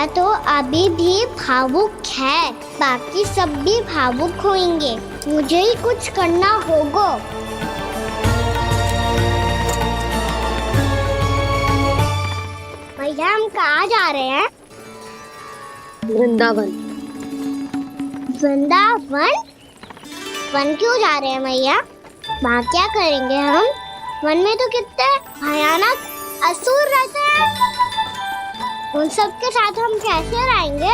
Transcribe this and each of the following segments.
भैया तो अभी भी भावुक है, बाकी सब भी भावुक होंगे। मुझे ही कुछ करना होगा। भैया हम कहाँ जा रहे हैं? वृंदावन। वृंदावन? वन क्यों जा रहे हैं भैया? वहाँ क्या करेंगे हम? वन में तो कितने भयानक असुर रहते हैं। उन सब के साथ हम कैसे रहेंगे?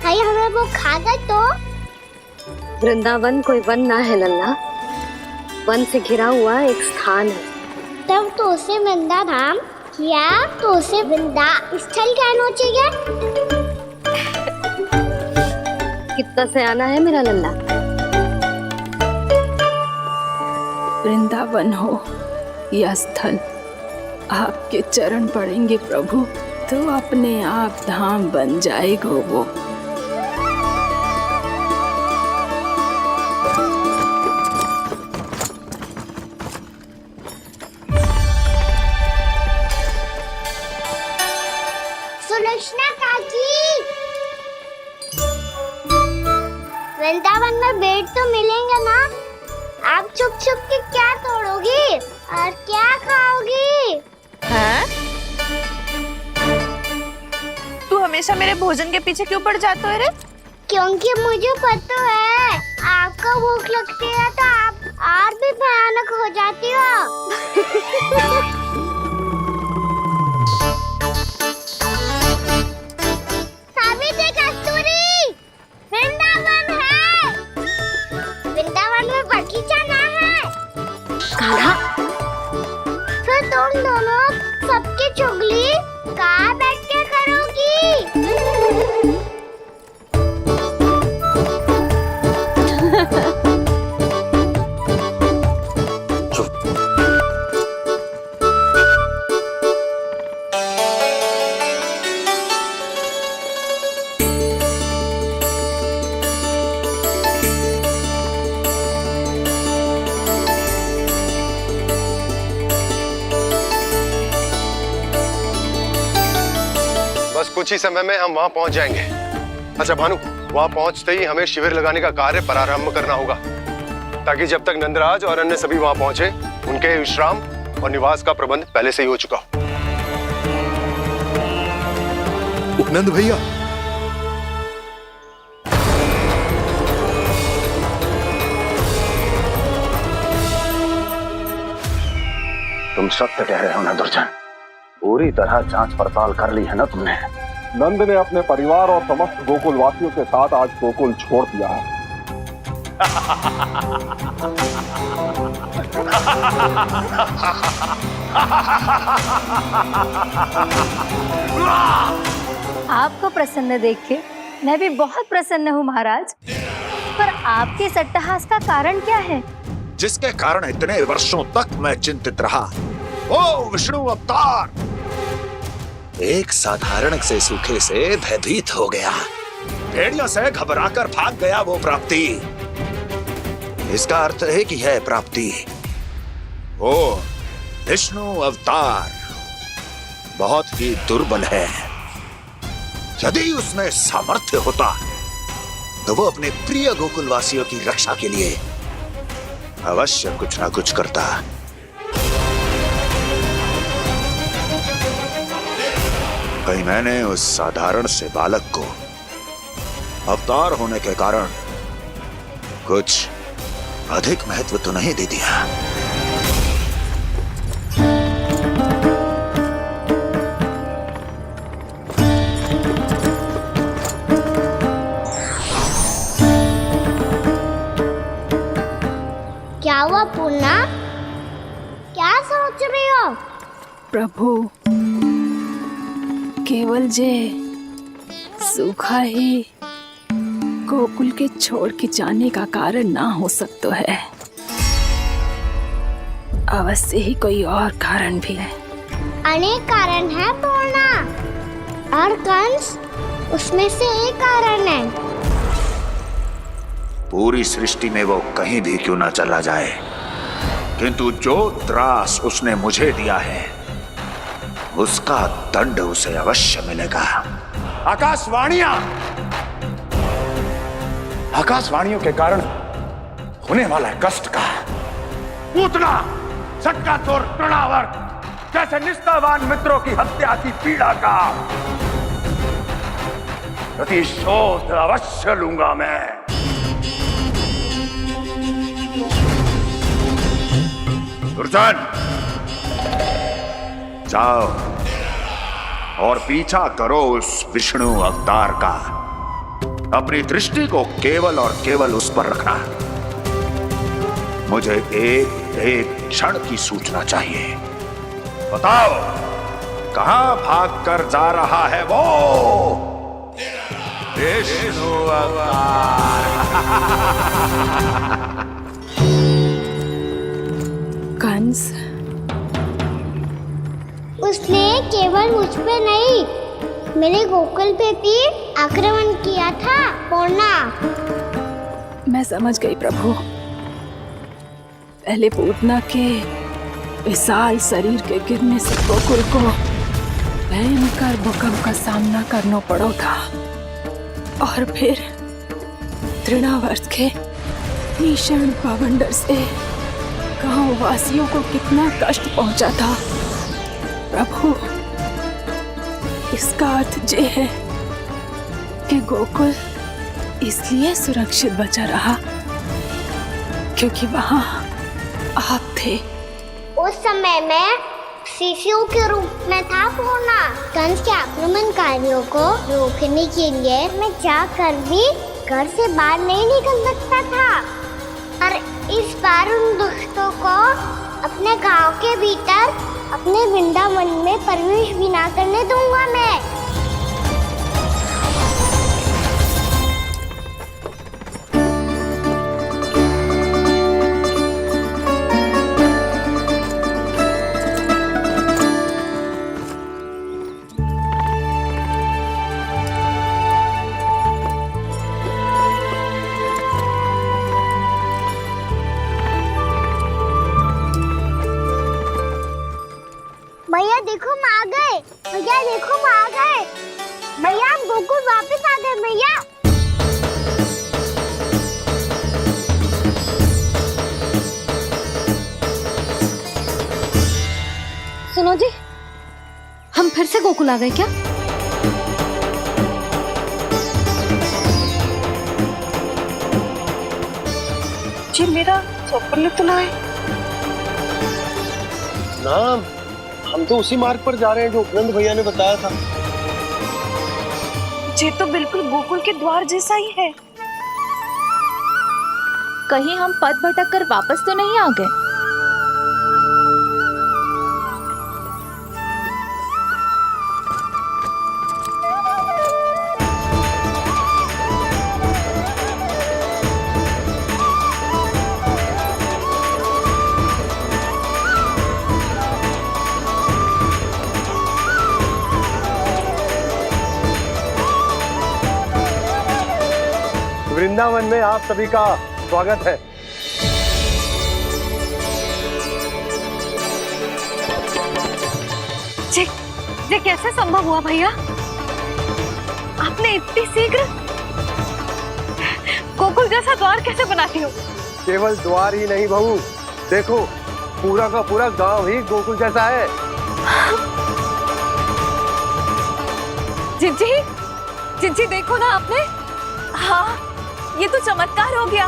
भैया हमें वो खा गए तो? वृंदावन कोई वन ना है लल्ला, वन से घिरा हुआ एक स्थान है। तब तो उसे वृंदा धाम क्या तो उसे वृंदा स्थल कहना चाहिए। कितना सयाना है मेरा लल्ला। वृंदावन हो या स्थल, आपके चरण पड़ेंगे प्रभु तो अपने आप धाम बन जाएगा वो। सुलक्षणा काकी, वृंदावन में बेट तो मिलेंगे ना? आप छुप छुप के क्या तोड़ोगी और क्या खाओगी? हाँ? तू हमेशा मेरे भोजन के पीछे क्यों पड़ जाता है रे? क्योंकि मुझे पता है आपको भूख लगती है तो आप और भी भयानक हो जाती हो। सावित्री, कस्तूरी, वृंदावन है। वृंदावन में बगीचा ना है। कान्हा, फिर तुम दोनों सबकी चुगली कहाँ बैठ के करोगी? बस कुछ ही समय में हम वहां पहुंच जाएंगे। अच्छा भानु, वहां पहुंचते ही हमें शिविर लगाने का कार्य प्रारंभ करना होगा, ताकि जब तक नंदराज और अन्य सभी वहां पहुंचे उनके विश्राम और निवास का प्रबंध पहले से ही हो चुका हो। उपनंद भैया, तुम सत्य कह रहे हो ना दुर्जन, पूरी तरह जांच पड़ताल कर ली है ना तुमने? नंद ने अपने परिवार और समस्त गोकुल वासियों के साथ आज गोकुल छोड़ दिया है। आपको प्रसन्न देख के मैं भी बहुत प्रसन्न हूँ महाराज, पर आपके इस अट्टहास का कारण क्या है? जिसके कारण इतने वर्षों तक मैं चिंतित रहा। ओ विष्णु अवतार! एक साधारण से सूखे से भयभीत हो गया, भेड़ियों से घबराकर भाग गया वो प्राप्ति। इसका अर्थ है कि है प्राप्ति ओ विष्णु अवतार बहुत ही दुर्बल है। यदि उसमें सामर्थ्य होता तो वो अपने प्रिय गोकुलवासियों की रक्षा के लिए अवश्य कुछ ना कुछ करता। कहीं मैंने उस साधारण से बालक को अवतार होने के कारण कुछ अधिक महत्व तो नहीं दे दिया। क्या हुआ पूर्णा? क्या सोच रही हो? प्रभु, केवल जे सूखा ही गोकुल के छोड़ के जाने का कारण ना हो सकता है, अवश्य ही कोई और कारण भी है। अनेक कारण है पूर्णा, और कंस उसमें से एक कारण है। पूरी सृष्टि में वो कहीं भी क्यों ना चला जाए, किंतु जो त्रास उसने मुझे दिया है उसका दंड उसे अवश्य मिलेगा। आकाशवाणियों के कारण होने वाला कष्ट का पूतना सटका तोड़ तृणावर्त जैसे निष्ठावान मित्रों की हत्या की पीड़ा का प्रतिशोध अवश्य लूंगा मैं। दुर्जन, जाओ और पीछा करो उस विष्णु अवतार का। अपनी दृष्टि को केवल और केवल उस पर रखना। मुझे एक क्षण की सूचना चाहिए। बताओ कहां भागकर जा रहा है वो विष्णु अवतार? कंस, उसने केवल मुझ पे नहीं, मेरे गोकुल पे भी आक्रमण किया था पूर्णा। मैं समझ गई प्रभु। पहले पूतना के विशाल शरीर के गिरने से गोकुल को भयंकर भूकंप का सामना करना पड़ा था, और फिर तृणावर्त के भीषण पावंडर से गांव वासियों को कितना कष्ट पहुंचा था। प्रभु, इसका अर्थ ये है कि गोकुल इसलिए सुरक्षित बचा रहा क्योंकि वहां आप थे। उस समय मैं शिशु के रूप में था पूर्णा। कंस के आक्रमणकारियों को रोकने के लिए मैं जाकर भी घर से बाहर नहीं निकल सकता था, और इस बार उन दुष्टों को अपने गांव के भीतर अपने वृंदावन में प्रवेश भी ना करने दूंगा मैं। भैया देखो हम आ गए, भैया देखो हम आ गए, भैया हम गोकुल वापस आ गए भैया। सुनो जी, हम फिर से गोकुल आ गए क्या? जी मेरा स्वप्न तो ना है। ना, हम तो उसी मार्ग पर जा रहे हैं जो उपनंद भैया ने बताया था। ये तो बिल्कुल गोकुल के द्वार जैसा ही है। कहीं हम पथ भटक कर वापस तो नहीं आ गए? वृंदावन में आप सभी का स्वागत है। ये कैसे संभव हुआ भैया? आपने इतनी शीघ्र गोकुल जैसा द्वार कैसे बनाती हो? केवल द्वार ही नहीं बहू, देखो पूरा का पूरा गांव ही गोकुल जैसा है। जिज्जी, जिज्जी देखो ना आपने। हाँ, ये तो चमत्कार हो गया।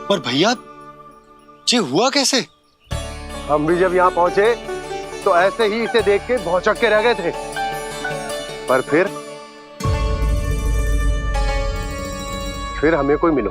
पर भैया ये हुआ कैसे? हम भी जब यहाँ पहुंचे तो ऐसे ही इसे देख के भौचक के रह गए थे, पर फिर हमें कोई मिलो।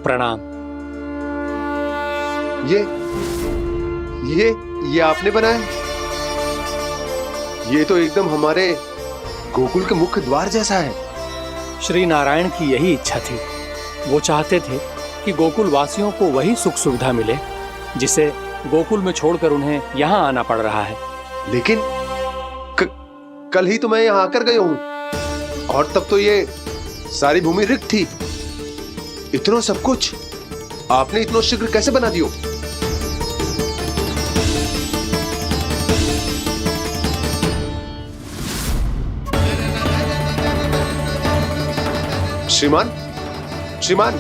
प्रणाम। ये आपने बनाया? ये तो एकदम हमारे गोकुल के मुख्य द्वार जैसा है। श्री नारायण की यही इच्छा थी। वो चाहते थे ताकि गोकुल वासियों को वही सुख सुविधा मिले जिसे गोकुल में छोड़कर उन्हें यहाँ आना पड़ रहा है। लेकिन कल ही तो मैं यहाँ आकर गया हूँ और तब तो ये सारी भूमि रिक्त थी। इतना सब कुछ आपने इतना शीघ्र कैसे बना दियो? श्रीमान, श्रीमान,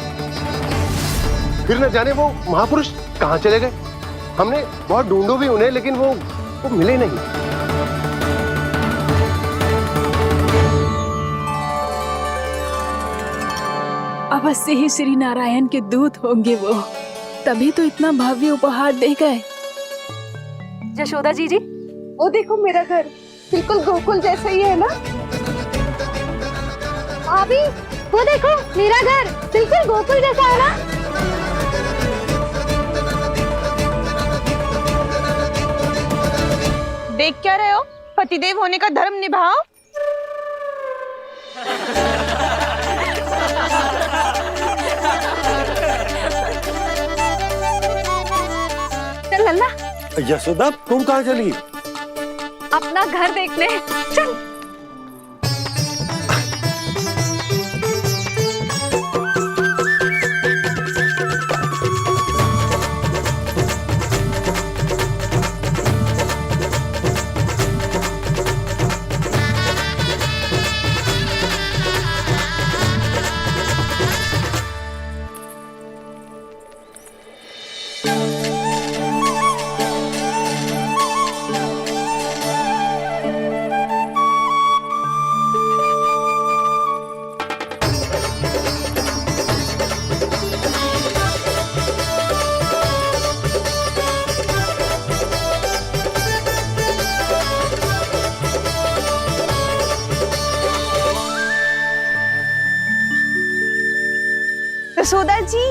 फिर न जाने वो महापुरुष कहां चले गए। हमने बहुत ढूंढो भी उन्हें, लेकिन वो मिले नहीं। अवश्य ही श्री नारायण के दूत होंगे वो, तभी तो इतना भव्य उपहार दे गए। यशोदा जी जी, वो देखो मेरा घर बिल्कुल गोकुल जैसा ही है ना। भाभी वो देखो मेरा घर बिल्कुल गोकुल जैसा है ना। देख क्या रहे हो? पतिदेव होने का धर्म निभाओ। चल लल्ला, यशोदा तुम कहाँ चली? अपना घर देखने चल। यशोदा जी,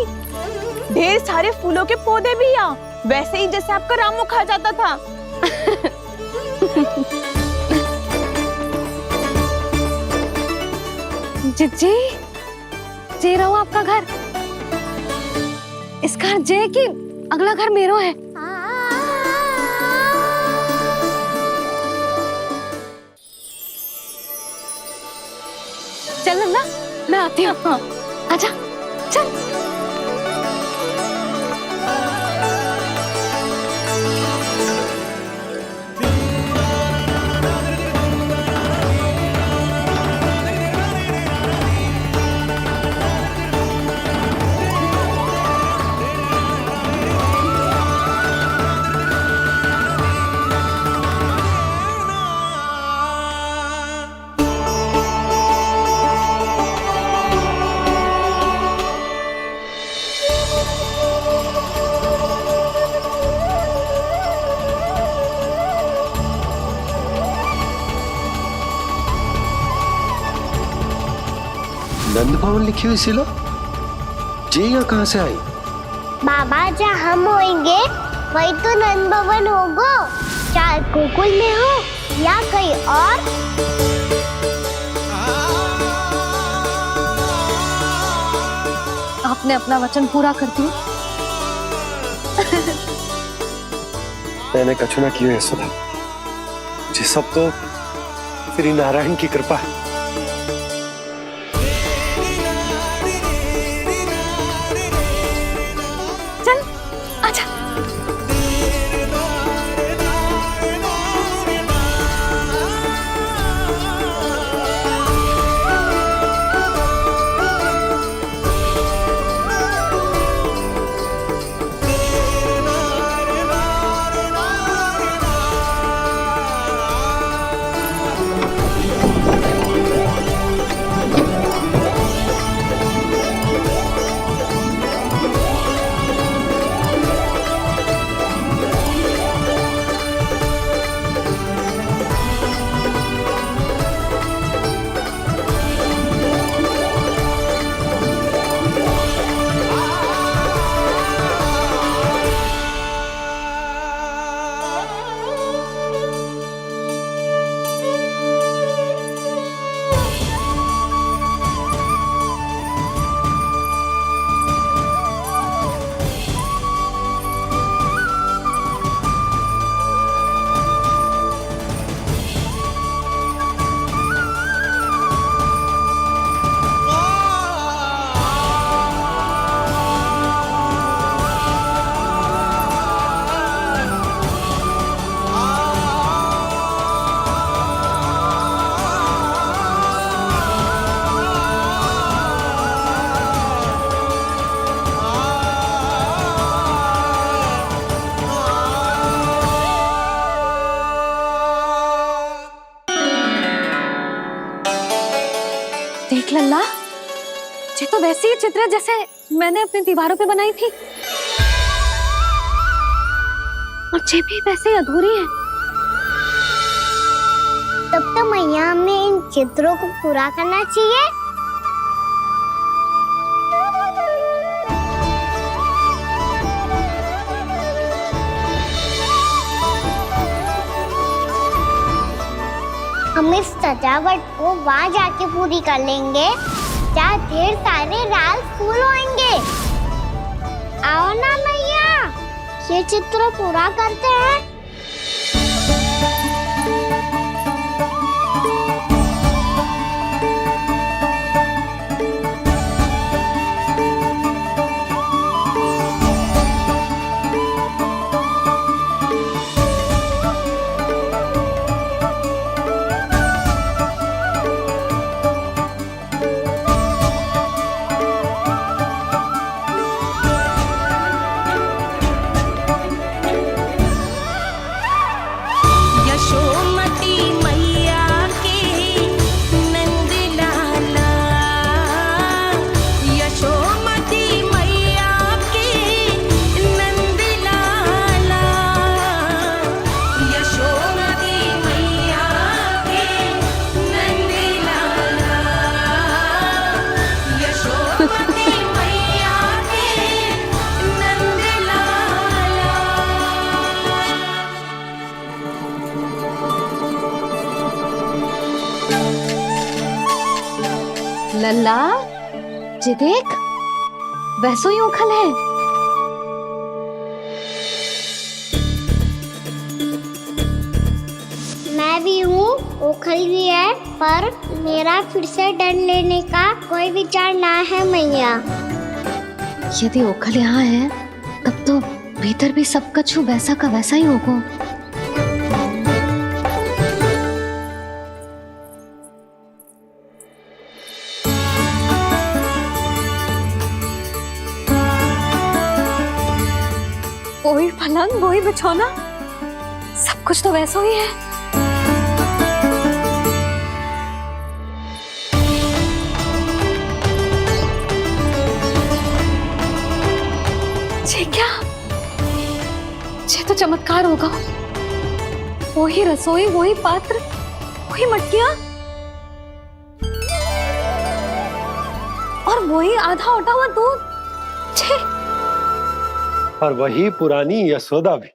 ढेर सारे फूलों के पौधे भी यहाँ, वैसे ही जैसे आपका रामू खा जाता था। जी जे रहो आपका घर। इस घर जे की अगला घर मेरो है। चल लल्ला, मैं आती हूँ। आजा चल। नंद भवन लिखी हुई सिला जी यहाँ कहाँ से आई? बाबा जहाँ हम होंगे वही तो नंद भवन होगा। चाहे गोकुल में हो या कहीं और। आपने अपना वचन पूरा कर दिया। मैंने कछु ना किया यशोदा, ये सब तो श्री नारायण की कृपा है। चल आजा। देख लल्ला, ये तो वैसी ही चित्र है जैसे मैंने अपनी दीवारों पे बनाई थी, और ये भी वैसे ही अधूरी है। तब तो मैया हमें इन चित्रों को पूरा करना चाहिए। हम इस सजावट को वहाँ जाके पूरी कर लेंगे जहाँ ढेर सारे लाल फूल होंगे। आओ ना मैया, ये चित्र पूरा करते हैं। लल्ला, ये देख, वैसो ही उखल है। मैं भी हूँ, ओखल भी है, पर मेरा फिर से डर लेने का कोई विचार ना है मैया। यदि ओखल यहाँ है, तब तो भीतर भी सब कुछ वैसा का वैसा ही होगा। वही पलंग, वही बिछौना, सब कुछ तो वैसा ही है। ये क्या? ये तो चमत्कार होगा। वही रसोई, वही पात्र, वही मटकियां, और वही आधा उटा हुआ दूध। छे! और वही पुरानी यशोदा भी।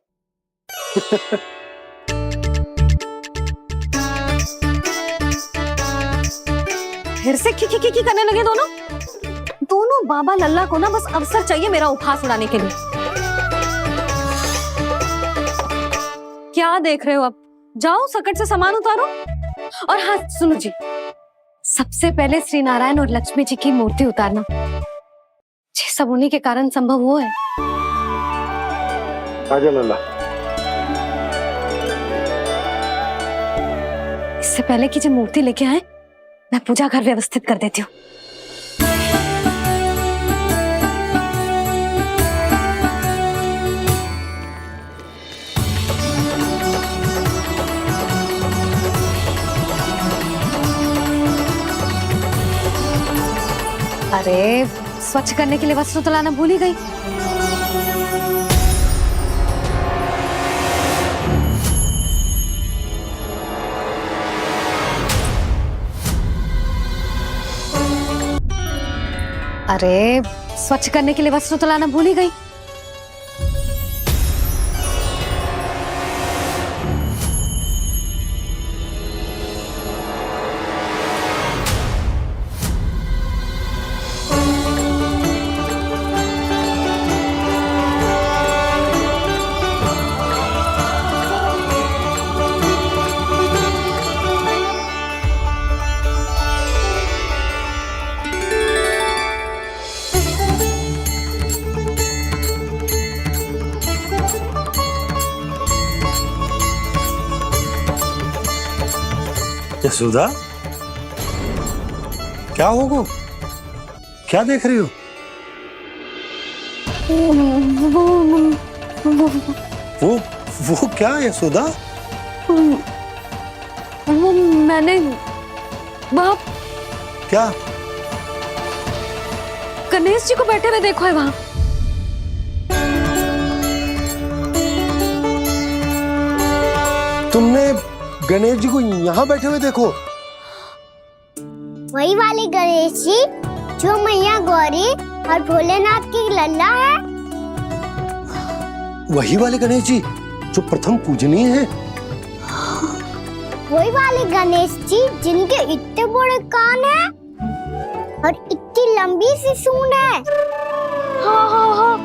फिर से की करने लगे दोनों बाबा लल्ला को ना बस अवसर चाहिए मेरा उपहास उड़ाने के लिए। क्या देख रहे हो? अब जाओ, सकट से सामान उतारो। और हाँ सुनो जी, सबसे पहले श्री नारायण और लक्ष्मी जी की मूर्ति उतारना। ये सब उन्हीं के कारण संभव हुआ है। आजा लल्ला। इससे पहले कि जो मूर्ति लेके आए, मैं पूजा घर व्यवस्थित कर देती हूँ। अरे, स्वच्छ करने के लिए वस्त्र तो लाना भूल ही गई। अरे, स्वच्छ करने के लिए वस्त्र तो लाना भूल ही गई। यशोदा, क्या होगा? क्या देख रही हो? वो क्या यशोदा? वो मैंने बाप। क्या? गणेश जी को बैठे हुए देखो है वहां। तुमने गणेश जी को यहाँ बैठे हुए देखो? वही वाले गणेश जी जो मैया गौरी और भोलेनाथ की लल्ला है। वही वाले गणेश जी जो प्रथम पूजनीय है। वही वाले गणेश जी जिनके इतने बड़े कान हैं और इतनी लंबी सी सूंड है। हाँ हाँ हाँ,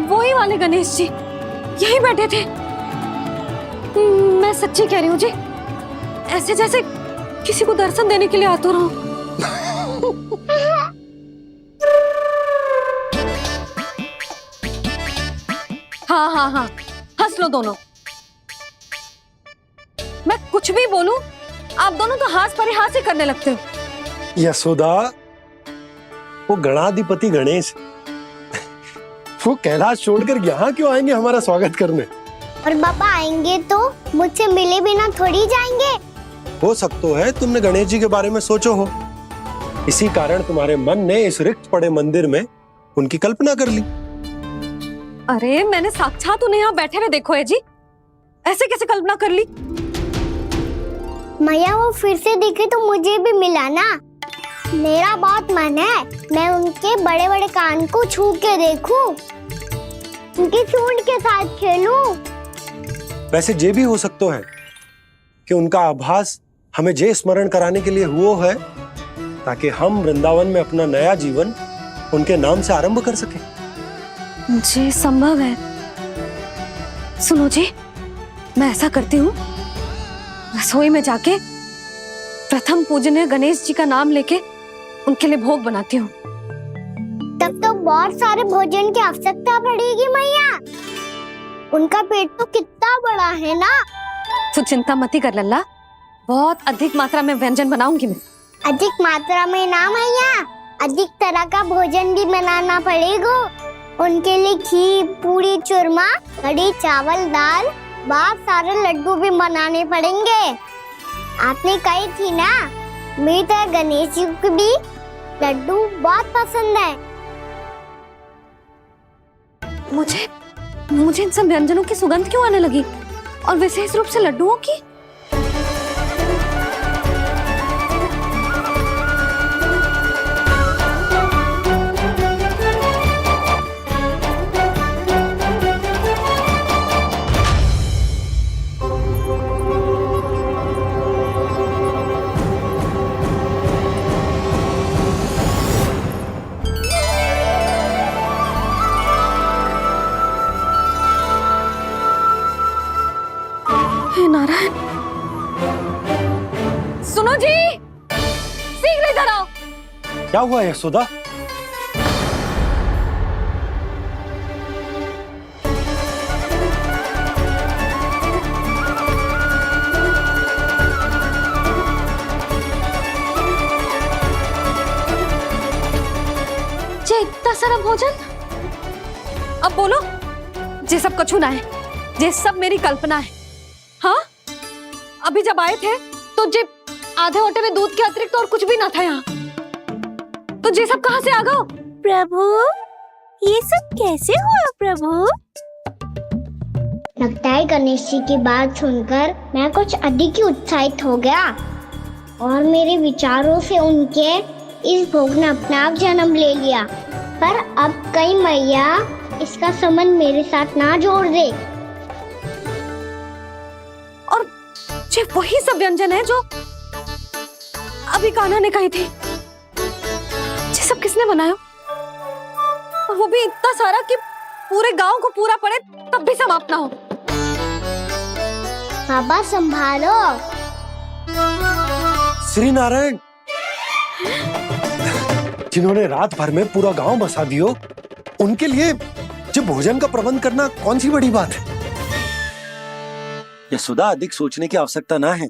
वही वाले गणेश जी यही बैठे थे। मैं सच्ची कह रही हूँ जी, ऐसे जैसे किसी को दर्शन देने के लिए आतुर हूँ। हाँ हाँ हाँ, हंस लो दोनों। मैं कुछ भी बोलूं, आप दोनों तो हास परिहास ही करने लगते हो। यशोदा, वो गणाधिपति गणेश वो कैलाश छोड़कर यहाँ क्यों आएंगे हमारा स्वागत करने? और पापा आएंगे तो मुझसे मिले बिना थोड़ी जाएंगे। हो सकता है तुमने गणेश जी के बारे में सोचो हो, इसी कारण तुम्हारे मन ने इस रिक्त पड़े मंदिर में उनकी कल्पना कर ली। अरे मैंने साक्षात उन्हें यहाँ बैठे हुए देखो है जी, ऐसे कैसे कल्पना कर ली? मैया वो फिर से दिखे तो मुझे भी मिला ना। मेरा बहुत मन है मैं उनके बड़े बड़े कान को छू के देखूं, उनकी सूंड के साथ खेलूं। वैसे ये भी हो सकता है कि उनका आभास हमें जे स्मरण कराने के लिए हुआ है ताकि हम वृंदावन में अपना नया जीवन उनके नाम से आरंभ कर सके। जी संभव है। सुनो जी, मैं ऐसा करती हूँ, रसोई में जाके प्रथम पूजनीय गणेश जी का नाम लेके उनके लिए भोग बनाती हूँ। तब तो बहुत सारे भोजन की आवश्यकता पड़ेगी मैया। उनका पेट तो कितना बड़ा है ना। तो चिंता मत ही कर लल्ला, बहुत अधिक मात्रा में व्यंजन बनाऊंगी मैं। अधिक मात्रा में ना मैया, अधिक तरह का भोजन भी बनाना पड़ेगा। उनके लिए खीर, पूरी, चूरमा, कढ़ी, चावल, दाल, बहुत सारे लड्डू भी बनाने पड़ेंगे। आपने कही थी ना, मेरी तरह गणेश जी को भी लड्डू बहुत पसंद है। मुझे इन सब व्यंजनों की सुगंध क्यों आने लगी, और विशेष रूप से लड्डुओं की? नारायण, सुनो जी, शीघ्र इधर आओ। क्या हुआ यशोदा? जे इतना सारा भोजन, अब बोलो, जे सब कछु ना है, जे सब मेरी कल्पना है। हाँ, अभी जब आए थे तो जे आधे ओटे में दूध के अतिरिक्त और कुछ भी ना था यहाँ, तो जे सब कहाँ से आ गए? प्रभु, ये सब कैसे हुआ प्रभु? लगता है गणेश जी की बात सुनकर मैं कुछ अधिक ही उत्साहित हो गया और मेरे विचारों से उनके इस भोग ने अपना आप जन्म ले लिया। पर अब कहीं मैया इसका संबंध मेरे साथ ना जोड़ दे। ये वही सब व्यंजन है जो अभी कान्हा ने कही थी। ये सब किसने बनाया? और वो भी इतना सारा कि पूरे गांव को पूरा पड़े तब भी समाप्त ना हो। बाबा संभालो। श्री नारायण, जिन्होंने रात भर में पूरा गांव बसा दियो, उनके लिए जो भोजन का प्रबंध करना कौन सी बड़ी बात है? यशोदा, अधिक सोचने की आवश्यकता ना है।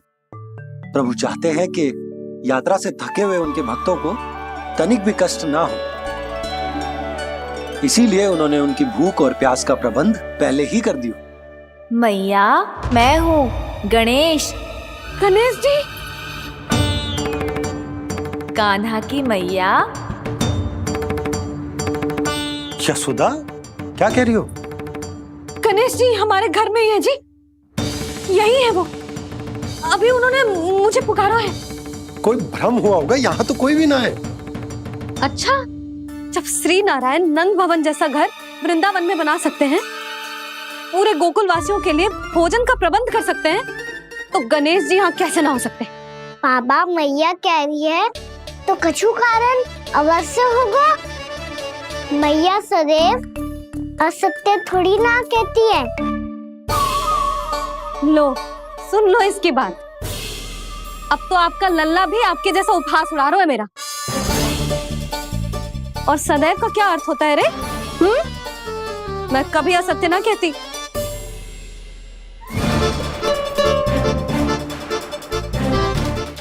प्रभु चाहते हैं कि यात्रा से थके हुए उनके भक्तों को तनिक भी कष्ट ना हो, इसीलिए उन्होंने उनकी भूख और प्यास का प्रबंध पहले ही कर दिया। मैया, मैं हूँ गणेश। गणेश जी, कान्हा की मैया। यशोदा, क्या कह रही हो? गणेश जी हमारे घर में ही है जी, यही है वो। अभी उन्होंने मुझे पुकारा है। कोई भ्रम हुआ होगा, यहाँ तो कोई भी ना है। अच्छा, जब श्री नारायण नंद भवन जैसा घर वृंदावन में बना सकते हैं, पूरे गोकुल वासियों के लिए भोजन का प्रबंध कर सकते हैं, तो गणेश जी यहाँ कैसे ना हो सकते? बाबा मैया कह रही है तो कछु कारण अवश्य होगा। मैया सदैव असत्य थोड़ी ना कहती है। लो सुन लो इसकी बात। अब तो आपका लल्ला भी आपके जैसा उपहास उड़ा रहा है मेरा। और सदैव का क्या अर्थ होता है रे? मैं कभी असत्य ना कहती।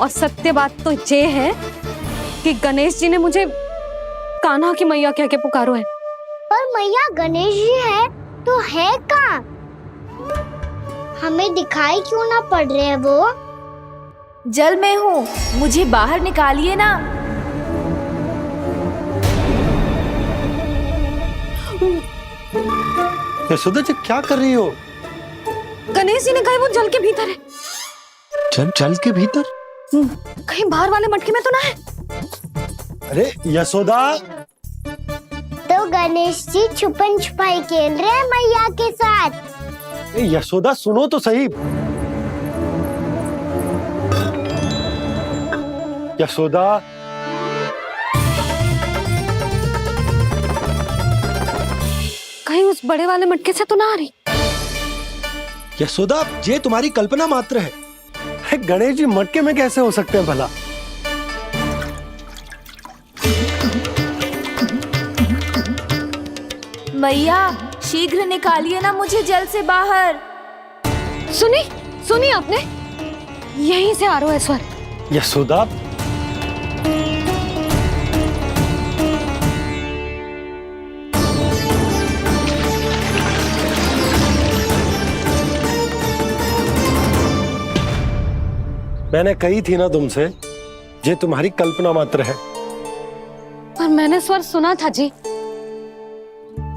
और सत्य बात तो ये है कि गणेश जी ने मुझे कान्हा की मैया कह के पुकारो है। पर मैया गणेश जी है तो है कहाँ? हमें दिखाई क्यों ना पड़ रहे हैं वो? जल में हूँ, मुझे बाहर निकालिए ना। यशोदा जी क्या कर रही हो? गणेश जी ने कहा वो जल के भीतर है। जल के भीतर? कहीं बाहर वाले मटके में तो ना है? अरे यशोदा, तो गणेश जी छुपन छुपाई खेल रहे हैं मैया के साथ। यशोदा सुनो तो सही। यशोदा, कहीं उस बड़े वाले मटके से तो ना आ रही? यशोदा ये तुम्हारी कल्पना मात्र है। गणेश जी मटके में कैसे हो सकते हैं भला? मैया शीघ्र निकालिए ना मुझे जल से बाहर। सुनी आपने? यहीं से आ रहा है स्वर। यशोदा, मैंने कही थी ना तुमसे, ये तुम्हारी कल्पना मात्र है। पर मैंने स्वर सुना था जी।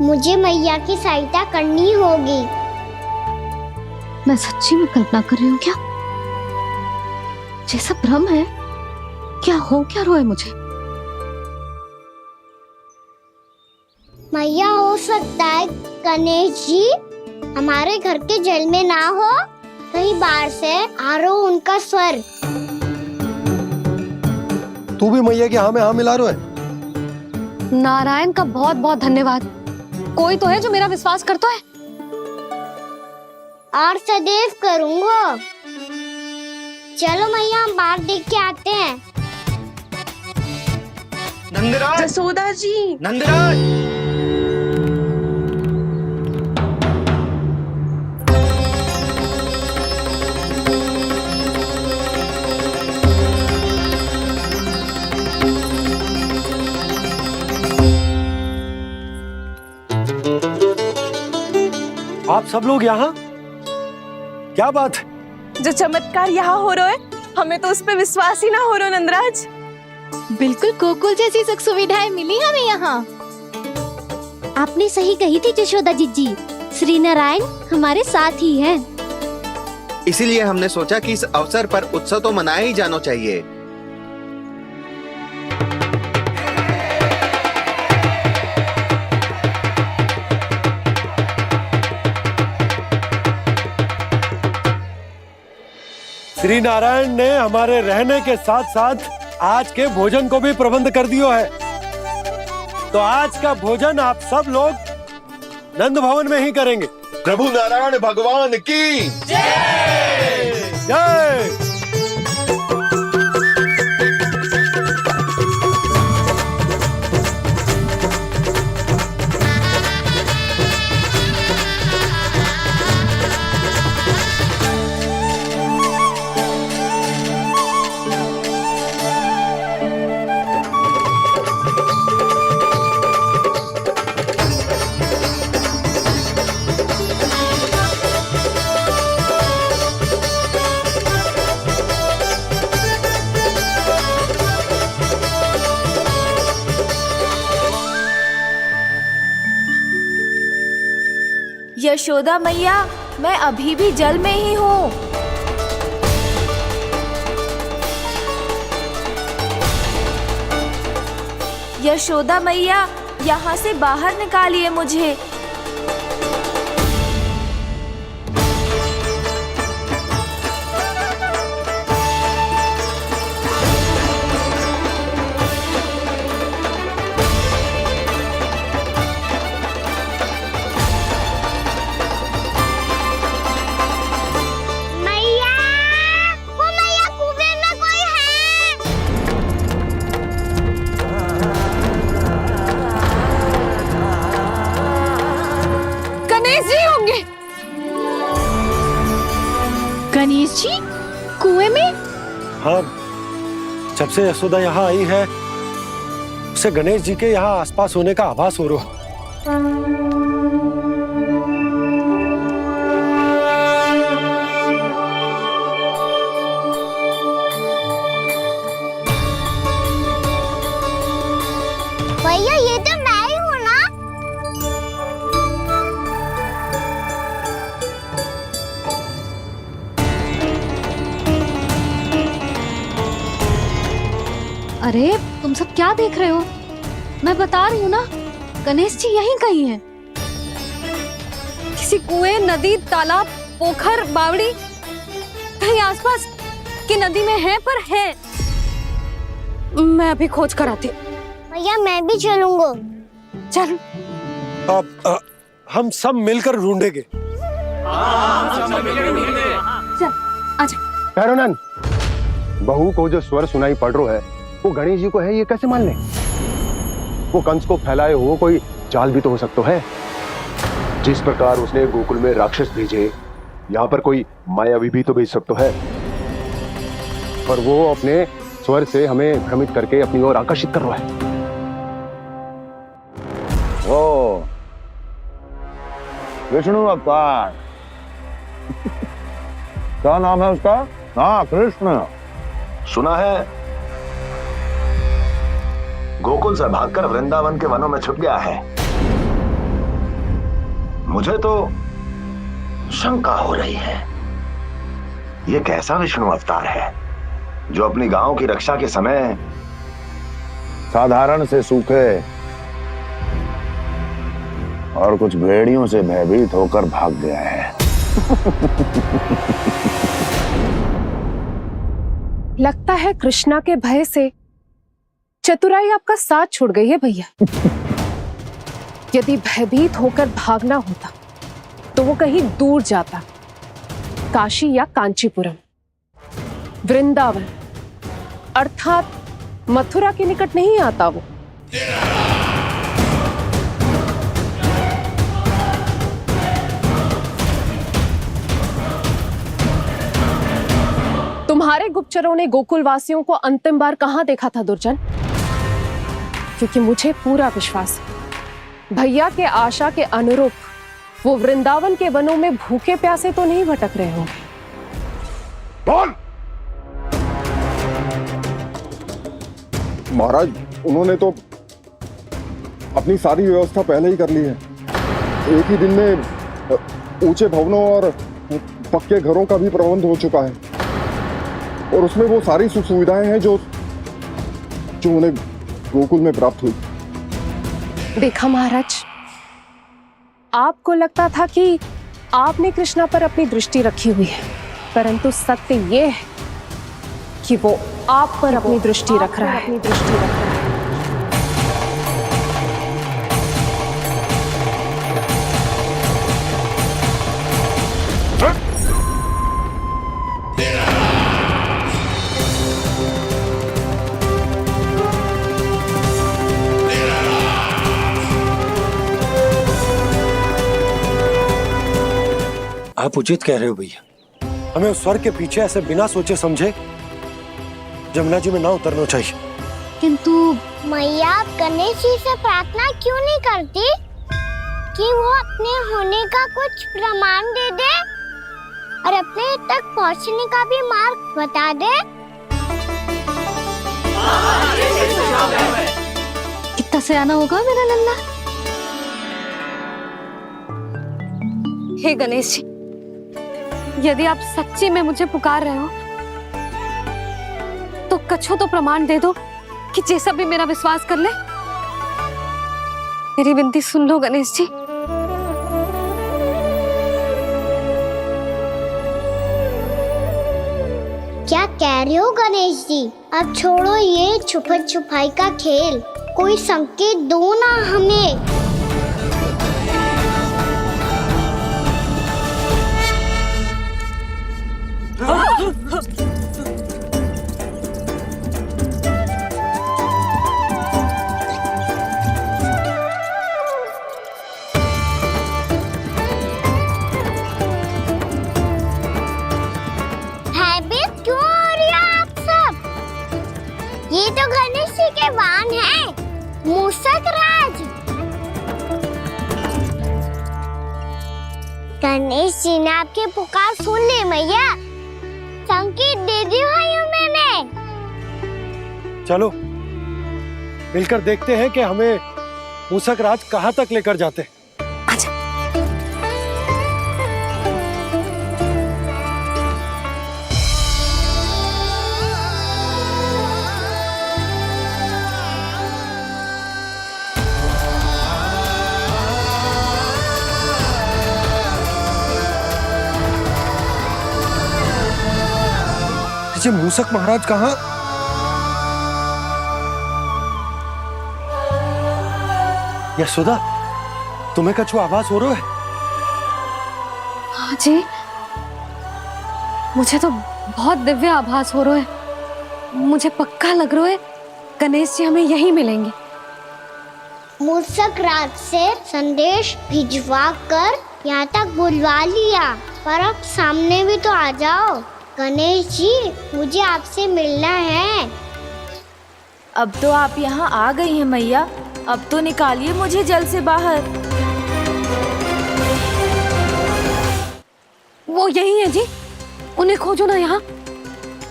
मुझे मैया की सहायता करनी होगी। मैं सच्ची में कल्पना कर रही हूँ क्या? जैसा भ्रम है क्या? हो क्या रहा है मुझे? मैया हो सकता है गणेश जी हमारे घर के जल में ना हो, कहीं बाहर से आ रहा हो उनका स्वर। तू भी मैया के हाँ में हाँ मिला रहा है। नारायण का बहुत बहुत धन्यवाद। कोई तो है जो मेरा विश्वास करता है। और सदैव करूंगा। चलो मैया हम बाहर देख के आते हैं। नंदराज, जसोदा जी, नंदराज। आप सब लोग यहाँ? क्या बात है? जो चमत्कार यहाँ हो रहा है, हमें तो उस पे विश्वास ही ना हो रहा नंदराज। बिल्कुल गोकुल जैसी सुख सुविधाएं मिली हमें यहाँ। आपने सही कही थी यशोदा जी, श्री नारायण हमारे साथ ही हैं। इसीलिए हमने सोचा कि इस अवसर पर उत्सव तो मनाया ही जाना चाहिए। श्री नारायण ने हमारे रहने के साथ साथ आज के भोजन को भी प्रबंध कर दियो है। तो आज का भोजन आप सब लोग नंद भवन में ही करेंगे। प्रभु नारायण भगवान की जय जय। यशोदा मैया, मैं अभी भी जल में ही हूँ। यशोदा मैया, यहाँ से बाहर निकालिए मुझे। मैया, वो मैया कुएं में कोई है। गणेश जी होंगे। गणेश जी कुएं में? हाँ, जब से यशोदा यहाँ आई है उसे गणेश जी के यहाँ आसपास होने का आभास हो रहा है। भैया ये तो मैं ही हूँ ना। अरे तुम सब क्या देख रहे हो? मैं बता रही हूँ ना, गणेश जी यहीं कहीं हैं। किसी कुएं, नदी, तालाब, पोखर, बावड़ी कहीं आसपास की नदी में है, पर है। मैं अभी खोज कर आती हूँ। भैया मैं भी चलूंगा। चल। अब हम सब मिलकर ढूंढेंगे। चल आजा। भैरवनंद, बहू को जो स्वर सुनाई पड़ रहा है वो गणेश जी को है, ये कैसे मान ले? वो कंस को फैलाए हुए कोई जाल भी तो हो सकता है। जिस प्रकार उसने गोकुल में राक्षस भेजे, यहाँ पर कोई मायावी भी तो भेज सकता है। और वो अपने स्वर से हमें भ्रमित करके अपनी ओर आकर्षित कर रहा है। ओ विष्णु अवतार। क्या नाम है उसका? हाँ, कृष्ण। सुना है गोकुल से भागकर वृंदावन के वनों में छुप गया है। मुझे तो शंका हो रही है, ये कैसा विष्णु अवतार है जो अपनी गांव की रक्षा के समय साधारण से सूखे और कुछ भेड़ियों से भयभीत होकर भाग गया है। लगता है कृष्णा के भय से चतुराई आपका साथ छोड़ गई है भैया। यदि भयभीत होकर भागना होता तो वो कहीं दूर जाता, काशी या कांचीपुरम, वृंदावन अर्थात मथुरा के निकट नहीं आता वो। तुम्हारे गुप्तचरों ने गोकुल वासियों को अंतिम बार कहां देखा था दुर्जन? क्योंकि मुझे पूरा विश्वास है भैया के आशा के अनुरूप वो वृंदावन के वनों में भूखे प्यासे तो नहीं भटक रहे होंगे। बोल। महाराज, उन्होंने तो अपनी सारी व्यवस्था पहले ही कर ली है। एक ही दिन में ऊंचे भवनों और पक्के घरों का भी प्रबंध हो चुका है, और उसमें वो सारी सुख सुविधाएं हैं जो उन्हें गोकुल में प्राप्त हुई। देखा महाराज, आपको लगता था कि आपने कृष्णा पर अपनी दृष्टि रखी हुई है, परंतु सत्य ये है कि वो आप पर अपनी दृष्टि रख रहा है। आप उचित कह रहे हो भैया, हमें उस स्वर के पीछे ऐसे बिना सोचे समझे जमुना जी में ना उतरना चाहिए। किंतु मैया, आप गणेश जी से प्रार्थना क्यों नहीं करती कि वो अपने होने का कुछ प्रमाण दे दे और अपने तक पहुंचने का भी मार्ग बता दे? कितना सयाना होगा मेरा लल्ला। हे गणेश जी, यदि आप सच्ची में मुझे पुकार रहे हो तो कछो तो प्रमाण दे दो कि जैसा भी मेरा विश्वास कर ले। मेरी विनती सुन लो गणेश जी। क्या कह रहे हो गणेश जी? अब छोड़ो ये छुपन छुपाई का खेल, कोई संकेत दो ना हमें। भयभीत क्यों हो रही हो आप सब? ये तो गणेश जी के वाहन हैं, मूषक राज। गणेश जी ने आपकी पुकार सुन ली मैया, संकेत दे दी भाइयों मैंने। चलो मिलकर देखते हैं कि हमें मूषक राज कहाँ तक लेकर जाते हैं। जी मूषक महाराज कहाँ? यशोदा, तुम्हें कछु आभास हो रहा है? हाँ जी, मुझे तो बहुत दिव्य आभास हो रहा है। मुझे पक्का लग रहा है गणेश जी हमें यहीं मिलेंगे। मूषक राज से संदेश भिजवा कर यहाँ तक बुलवा लिया, पर अब सामने भी तो आ जाओ। गणेश जी, मुझे आपसे मिलना है। अब तो आप यहाँ आ गई हैं मैया, अब तो निकालिए मुझे जल से बाहर। वो यही है जी, उन्हें खोजो ना यहाँ।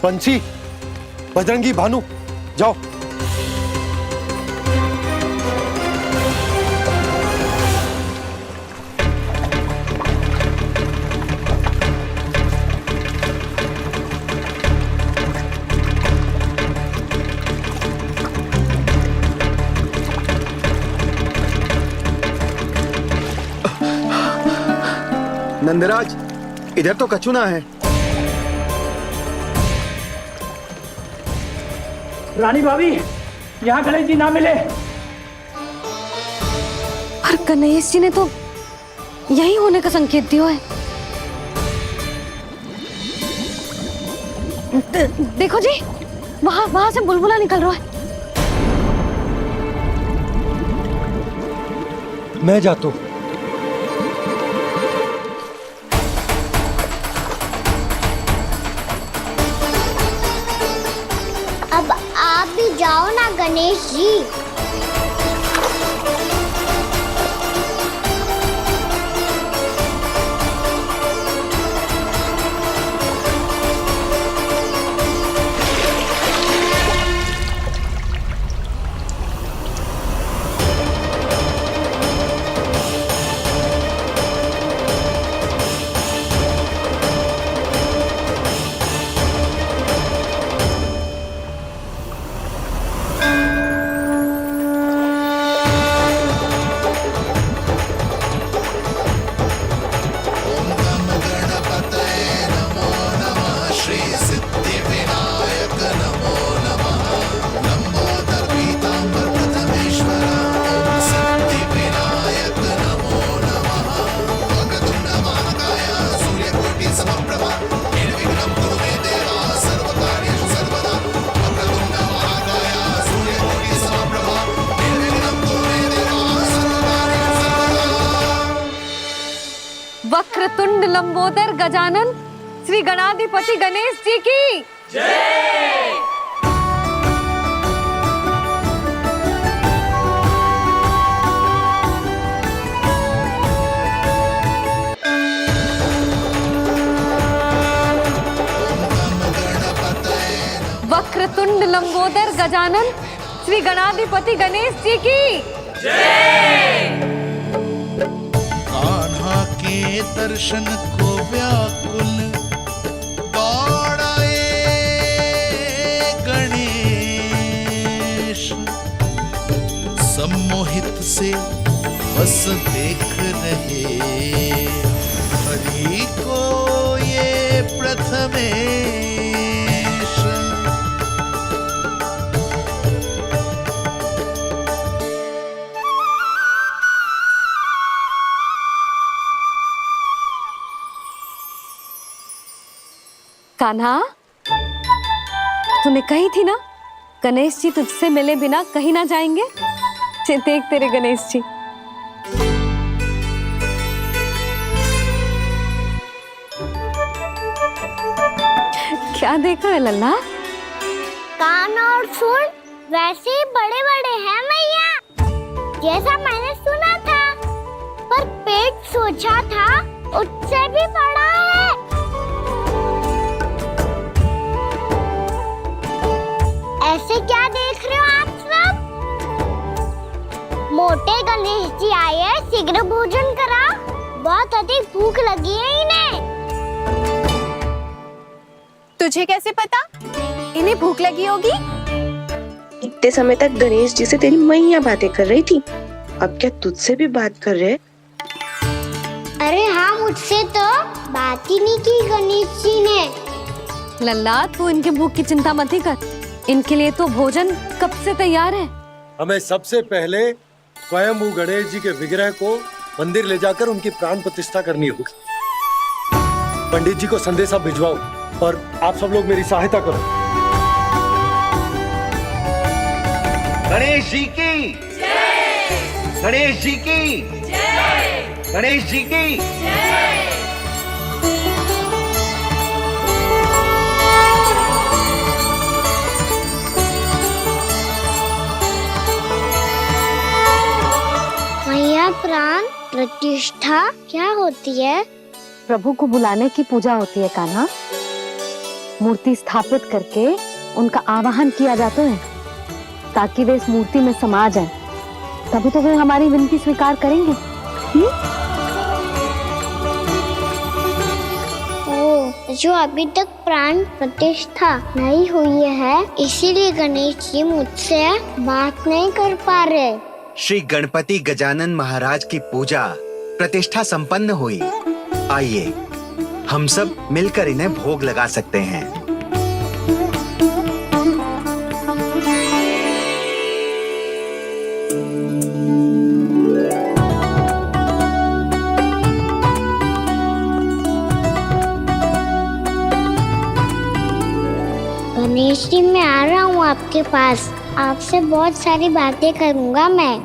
पंछी, बजरंगी, भानु, जाओ। नंदराज, इधर तो कछु ना है। रानी भाभी, यहाँ गणेश जी ना मिले। पर गणेश जी ने तो यही होने का संकेत दिया है। देखो जी, वहां से बुलबुला निकल रहा है। मैं जाता हूँ। अब आप भी जाओ ना गणेश जी। वक्रतुंड लंबोदर गजानन श्री गणाधिपति गणेश जी की जय। वक्रतुंड लंबोदर गजानन श्री गणाधिपति गणेश जी की जय। कान्हा के दर्शन दर्शन को व्याकुल दौड़ाए गणेश। सम्मोहित से बस देख रहे हरि को ये प्रथमेश। कान्हा, तूने कही थी ना गणेश जी तुझसे मिले बिना कहीं ना जाएंगे। देख तेरे गणेश जी। क्या देख रहा है लल्ला? कान और सुन वैसे ही बड़े बड़े हैं मैया, जैसा मैंने सुना था, पर पेट सोचा था उससे भी बड़ा है। ऐसे क्या देख रहे हो आप सब? मोटे गणेश जी आए हैं, शीघ्र भोजन करा, बहुत अधिक भूख लगी है इन्हें। तुझे कैसे पता इन्हें भूख लगी होगी? इतने समय तक गणेश जी से तेरी मैया बातें कर रही थी, अब क्या तुझसे भी बात कर रहे? अरे हाँ, मुझसे तो बात ही नहीं की गणेश जी ने। लल्ला, तू इनके भूख की चिंता मत ही कर, इनके लिए तो भोजन कब से तैयार है। हमें सबसे पहले स्वयं गणेश जी के विग्रह को मंदिर ले जाकर उनकी प्राण प्रतिष्ठा करनी होगी। पंडित जी को संदेशा भिजवाओ और आप सब लोग मेरी सहायता करो। गणेश जी की जय! गणेश जी की जय! गणेश जी की जय! मैया, प्राण प्रतिष्ठा क्या होती है? प्रभु को बुलाने की पूजा होती है कान्हा। मूर्ति स्थापित करके उनका आवाहन किया जाता है ताकि वे इस मूर्ति में समा जाएं। तभी तो वे हमारी विनती स्वीकार करेंगे। जो अभी तक प्राण प्रतिष्ठा नहीं हुई है, इसीलिए गणेश जी मुझसे बात नहीं कर पा रहे। श्री गणपति गजानन महाराज की पूजा प्रतिष्ठा संपन्न हुई। आइए हम सब मिलकर इन्हें भोग लगा सकते हैं। गणेश जी, मैं आ रहा हूँ आपके पास, आपसे बहुत सारी बातें करूँगा मैं।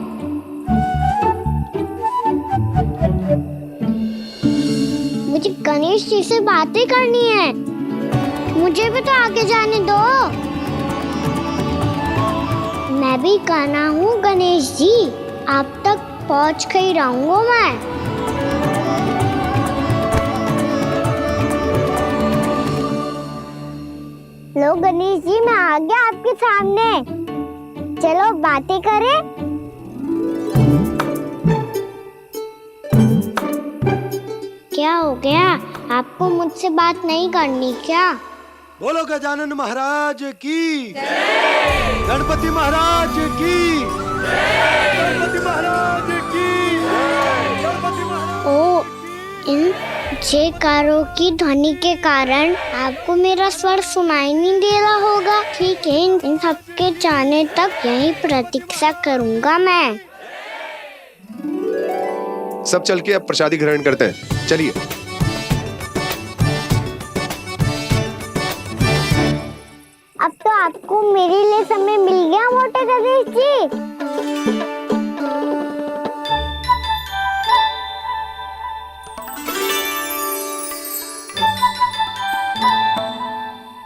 मुझे गणेश जी से बातें करनी है, मुझे भी तो आगे जाने दो। मैं भी कान्हा हूँ गणेश जी, आप तक पहुँच कर ही रहूँगा मैं। लो गणेश जी, मैं आ गया आपके सामने, चलो बातें करें। क्या हो गया, आपको मुझसे बात नहीं करनी क्या? बोलो गजानन महाराज की जय! गणपति महाराज की जय! गणपति महाराज की जय! गणपति महाराज। ओ, इन जयकारों की ध्वनि के कारण आपको मेरा स्वर सुनाई नहीं दे रहा होगा। ठीक है, इन सबके जाने तक यही प्रतीक्षा करूंगा मैं। सब चल के अब प्रसादी ग्रहण करते हैं, चलिए। अब तो आपको मेरे लिए समय मिल गया मोटे गणेश जी।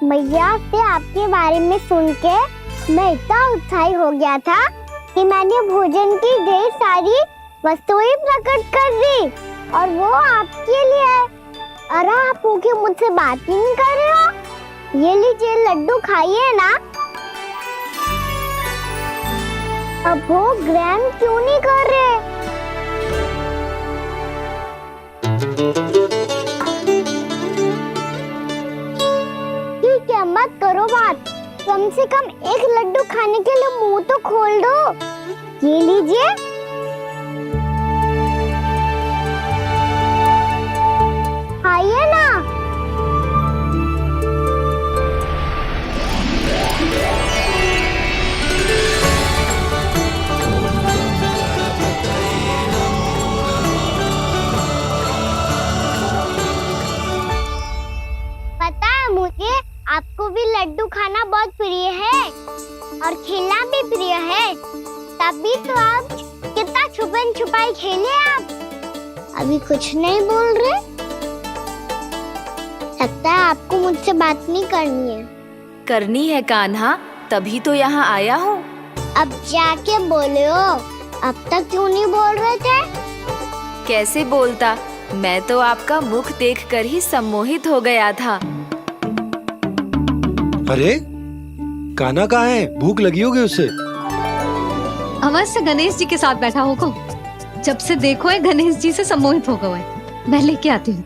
मैया से आपके बारे में सुन के मैं इतना उत्साही हो गया था कि मैंने भोजन की ढेर सारी वस्तुएं प्रकट कर दी, और वो आपके लिए। अरे आप भूखे मुझसे बात ही नहीं कर रहे हो। ये लीजिए लड्डू, खाइए ना। अब वो ग्रहण क्यों नहीं कर रहे? बात, कम से कम एक लड्डू खाने के लिए मुंह तो खोल दो। ये लीजिए। आइए ना। पता है मुझे, आपको भी लड्डू खाना बहुत प्रिय है और खेलना भी प्रिय है, तभी तो आप कितना छुपन छुपाई खेले। आप अभी कुछ नहीं बोल रहे। लगता है आपको मुझसे बात नहीं करनी है। करनी है कान्हा, तभी तो यहाँ आया हूँ। अब जाके बोलो। अब तक क्यों नहीं बोल रहे थे? कैसे बोलता, मैं तो आपका मुख देखकर ही सम्मोहित हो गया था। अरे कान्हा कहाँ है? भूख लगी होगी उसे। अवश्य गणेश जी के साथ बैठा होगा। जब से देखो है गणेश जी से सम्मोहित हो गए। मैं लेके आती हूँ।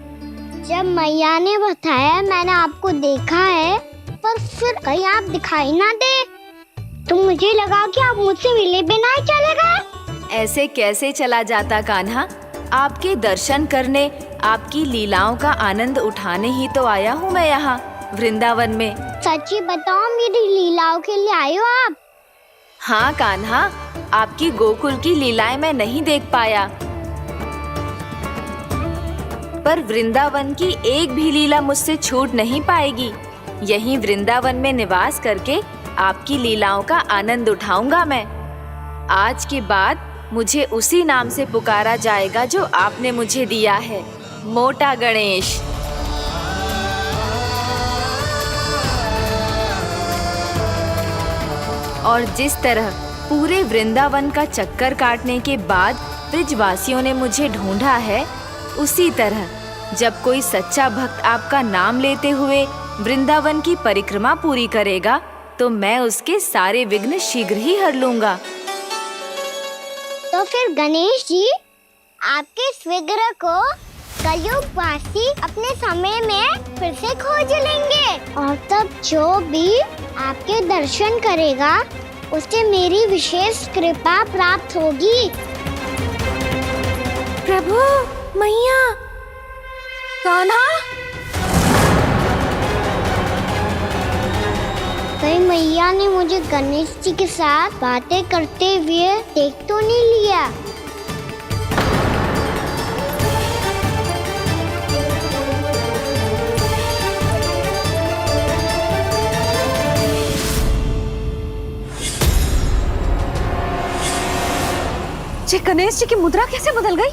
जब मैया ने बताया मैंने आपको देखा है, पर फिर कहीं आप दिखाई ना दे, तो मुझे लगा कि आप मुझसे मिले बिना ही चले गए। ऐसे कैसे चला जाता कान्हा, आपके दर्शन करने, आपकी लीलाओं का आनंद उठाने ही तो आया हूँ मैं यहाँ वृंदावन में। सच्ची बताओ, मेरी लीलाओं के लिए आए हो आप? हाँ कान्हा, आपकी गोकुल की लीलाएं मैं नहीं देख पाया, पर वृंदावन की एक भी लीला मुझसे छूट नहीं पाएगी। यहीं वृंदावन में निवास करके आपकी लीलाओं का आनंद उठाऊंगा मैं। आज के बाद मुझे उसी नाम से पुकारा जाएगा जो आपने मुझे दिया है, मोटा गणेश। और जिस तरह पूरे वृंदावन का चक्कर काटने के बाद ब्रिजवासियों ने मुझे ढूंढा है, उसी तरह जब कोई सच्चा भक्त आपका नाम लेते हुए वृंदावन की परिक्रमा पूरी करेगा, तो मैं उसके सारे विघ्न शीघ्र ही हर लूंगा। तो फिर गणेश जी, आपके इस विग्रह को कलयुगवासी अपने समय में फिर से खोज लेंगे, और तब जो भी आपके दर्शन करेगा उसे मेरी विशेष कृपा प्राप्त होगी। प्रभु, मैया, कान्हा। कहीं मैया ने मुझे गणेश जी के साथ बातें करते हुए देख तो नहीं लिया? ये गणेश जी की मुद्रा कैसे बदल गई?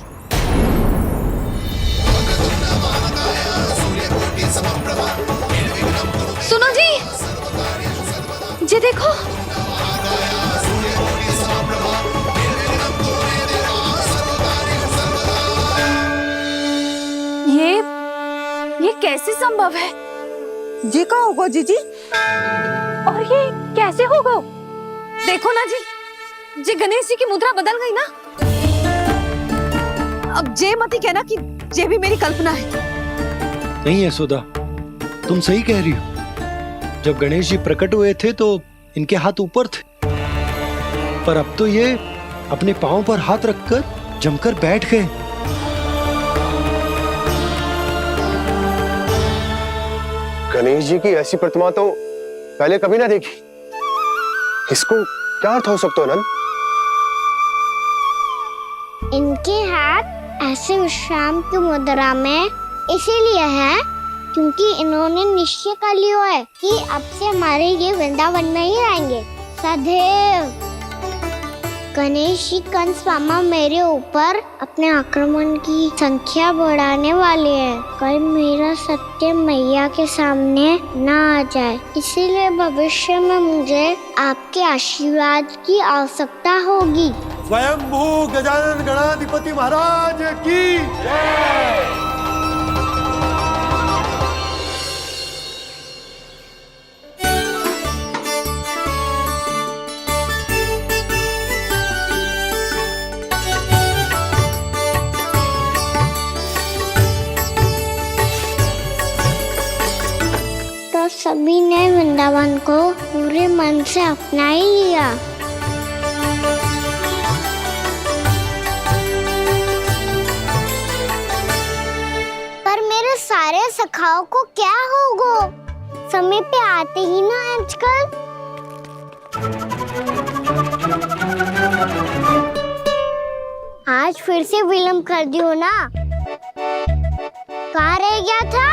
सुनो जी, ये देखो। ये कैसे संभव है? जी का होगा जीजी? और ये कैसे होगा? देखो ना जी, ये गणेश जी की मुद्रा बदल गई ना। अब जे मत ही कहना कि ये भी मेरी कल्पना है। नहीं यशोदा, तुम सही कह रही हो। जब गणेश जी प्रकट हुए थे तो इनके हाथ ऊपर थे, पर अब तो ये अपने पांव पर हाथ रखकर जमकर बैठ गए। गणेश जी की ऐसी प्रतिमा तो पहले कभी ना देखी। इसको क्या अर्थ हो सकता है नंद? इनके हाथ ऐसे विश्राम की मुद्रा में इसीलिए है क्योंकि इन्होंने निश्चय कर लिया है कि अब से हमारे ये वृंदावन में ही रहेंगे सदैव। गणेश जी कंस मामा मेरे ऊपर अपने आक्रमण की संख्या बढ़ाने वाले हैं, कहीं मेरा सत्य मैया के सामने ना आ जाए। इसीलिए भविष्य में मुझे आपके आशीर्वाद की आवश्यकता होगी। स्वयंभू गजानन गणाधिपति महाराज की जय। तो सभी ने वृंदावन को पूरे मन से अपना ही लिया। पर मेरे सारे सखाओं को क्या होगा? समय पे आते ही ना आजकल। आज फिर से विलम्ब कर दियो ना। कहाँ रह गया था?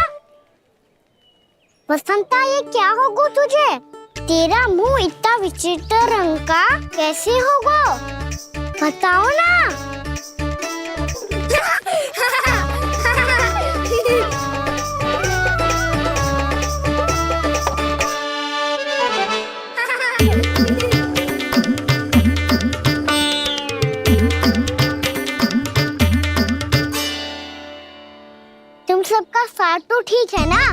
वसंता, ये क्या होगा तुझे? तेरा मुंह इतना विचित्र रंग का कैसे होगा? बताओ ना। तुम सबका साथ तो ठीक है ना?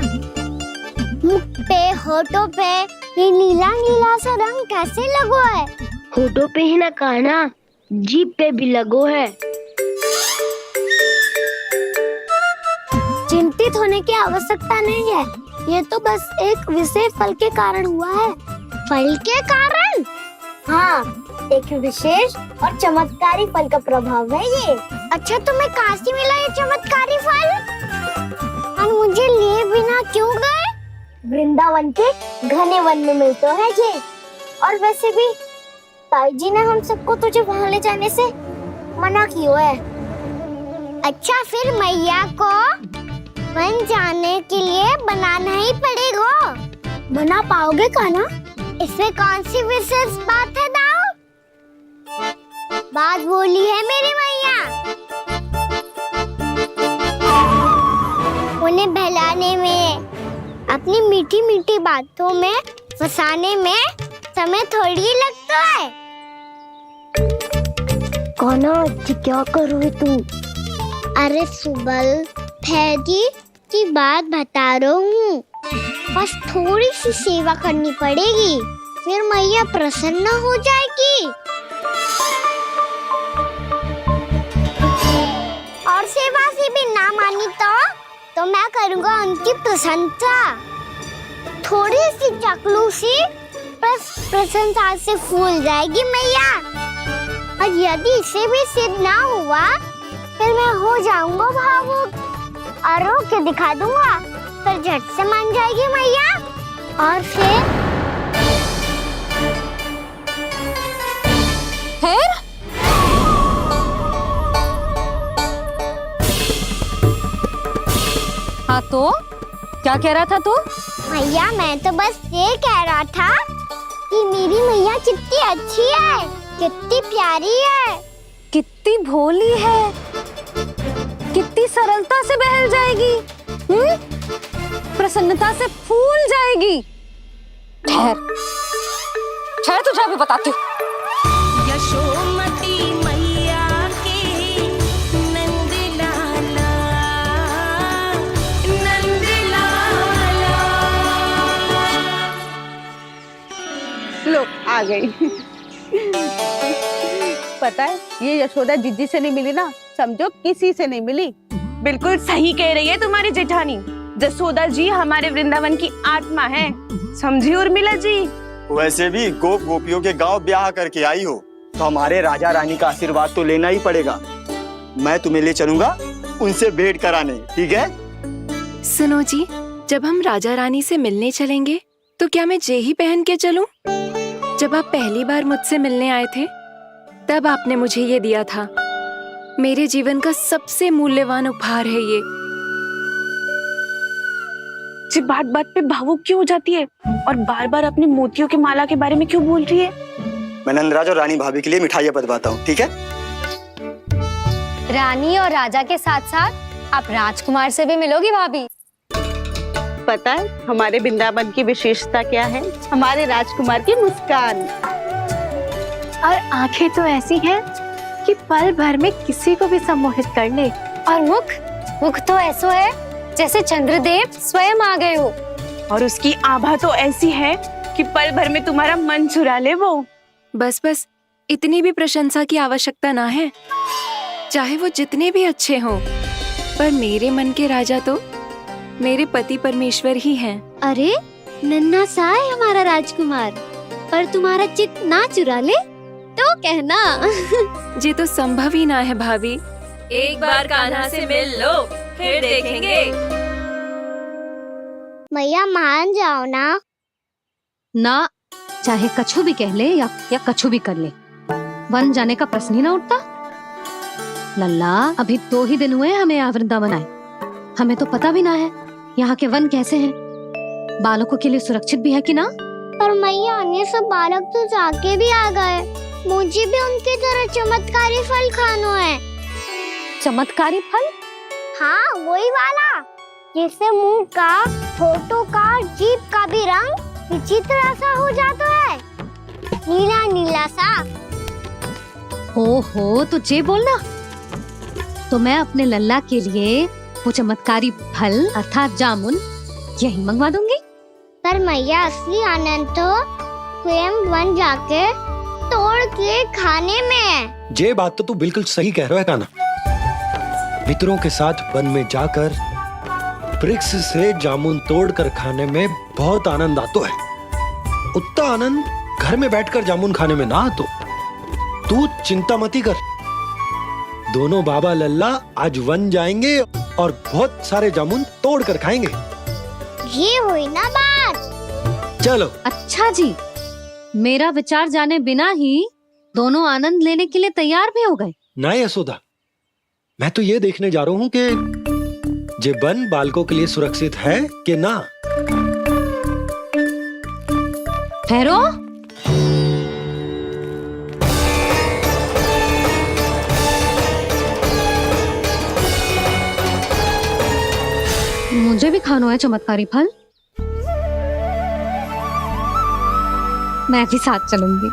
मुख पे, होठों पे ये नीला नीला सा रंग कैसे लगो है? होठों पे ही ना काना, जीभ पे भी लगो है। चिंतित होने की आवश्यकता नहीं है। ये तो बस एक विशेष फल के कारण हुआ है। फल के कारण? हाँ, एक विशेष और चमत्कारी फल का प्रभाव है ये। अच्छा, तुम्हें कहाँ से मिला ये चमत्कारी फल? और मुझे लिए बिना क्यों गए? वृंदावन के घने वन में मिलते है ये। और वैसे भी ताई जी ने हम सबको तुझे वहाँ ले जाने से मना किया है। अच्छा, फिर मैया को वन जाने के लिए बनाना ही पड़ेगा। बना पाओगे कान्हा? इसमें कौन सी विशेष बात है दाऊ? बात बोली है मेरी मैया। उन्हें बहलाने में, अपनी मीठी मीठी बातों में फंसाने में समय थोड़ी लगता है। कान्हा, क्या करोगे तुम? अरे सुबल, फैजी की बात बता रहा हूँ। बस थोड़ी सी सेवा करनी पड़ेगी, फिर मैया प्रसन्न हो जाएगी। और सेवा से भी ना मानी तो मैं करूँगा उनकी प्रशंसा। थोड़ी सी चकलूसी बस प्रशंसा से फूल जाएगी मैया। और यदि इसे भी सिद्ध ना हुआ, फिर मैं हो जाऊंगा भावुक और रो के दिखा दूंगा। फिर झट से मान जाएगी मैया। और फिर हाँ तो क्या कह रहा था तू? मैया, मैं तो बस ये कह रहा था कि मेरी मैया कितनी अच्छी है, कितनी प्यारी है, कितनी भोली है, कितनी सरलता से बहल जाएगी, प्रसन्नता से फूल जाएगी। ठहर ठहर, तुझे अभी बताती हूँ। यशोमती मैया के नंद लाला, नंद लाला। लो, आ गई। पता है, ये यशोदा जीजी से नहीं मिली ना, समझो किसी से नहीं मिली। बिल्कुल सही कह रही है तुम्हारी जेठानी। यशोदा जी हमारे वृंदावन की आत्मा है, समझी उर्मिला जी? वैसे भी गोप गोपियों के गांव ब्याह करके आई हो, तो हमारे राजा रानी का आशीर्वाद तो लेना ही पड़ेगा। मैं तुम्हें ले चलूंगा उनसे भेंट कराने, ठीक है? सुनो जी, जब हम राजा रानी से मिलने चलेंगे तो क्या मैं जे ही पहन के चलूं? जब आप पहली बार मुझसे मिलने आए थे, तब आपने मुझे ये दिया था। मेरे जीवन का सबसे मूल्यवान उपहार है ये। जी बात बात पे भावुक क्यों हो जाती है और बार बार अपनी मोतियों की माला के बारे में क्यों बोल रही है? मैं नंदराज और रानी भाभी के लिए मिठाइयाँ बंटवाता हूँ, ठीक है? रानी और राजा के साथ साथ आप राजकुमार से भी मिलोगी भाभी। पता है हमारे वृंदावन की विशेषता क्या है? हमारे राजकुमार की मुस्कान और आंखें तो ऐसी हैं कि पल भर में किसी को भी सम्मोहित कर ले। और मुख तो ऐसा है जैसे चंद्रदेव स्वयं आ गए हो। और उसकी आभा तो ऐसी है कि पल भर में तुम्हारा मन चुरा ले वो। बस बस, इतनी भी प्रशंसा की आवश्यकता ना है। चाहे वो जितने भी अच्छे हों, पर मेरे मन के राजा तो मेरे पति परमेश्वर ही हैं। अरे नन्हा सा है हमारा तुम्हारा राजकुमार, पर तुम्हारा चित ना चुरा ले तो कहना। ये तो संभव ही ना है भाभी। एक बार कान्हा से मिल लो, फिर देखेंगे। मैया मान जाओ ना। ना, चाहे कछु भी कह ले या कछु भी कर ले, वन जाने का प्रश्न ही ना उठता। लल्ला, अभी 2 ही दिन हुए हमें यहाँ वृंदावन आए, हमें तो पता भी ना है यहाँ के वन कैसे हैं, बालकों के लिए सुरक्षित भी है कि ना। पर मैया अन्य सब बालक तो जाके भी आ गए, मुझे भी उनकी तरह चमत्कारी फल खाना है। चमत्कारी फल? हाँ, वही वाला जिससे मुंह का, होठों का, जीभ का भी रंग विचित्र सा हो जाता है, नीला नीला सा। ओहो, तो जे बोलना। तो मैं अपने लल्ला के लिए वो चमत्कारी फल अर्थात जामुन यही मंगवा दूंगी। पर मैया असली आनंद तो स्वयं वन जाके तोड़ के खाने में है। ये बात तो तू बिल्कुल सही कह रहा है कान्हा। मित्रों के साथ वन में जाकर वृक्ष से जामुन तोड़कर खाने में बहुत आनंद आता है। उतना आनंद घर में बैठकर जामुन खाने में ना आतो। तू चिंता मती कर, दोनों बाबा लल्ला आज वन जाएंगे और बहुत सारे जामुन तोड़कर खाएंगे। ये हुई ना बात। चलो। अच्छा जी, मेरा विचार जाने बिना ही दोनों आनंद लेने के लिए तैयार भी हो गए। ना यशोदा, मैं तो ये देखने जा रहा हूँ कि ये वन बालकों के लिए सुरक्षित है कि ना। ठहरो। मुझे भी खाना है चमत्कारी फल, मैं भी साथ चलूंगी।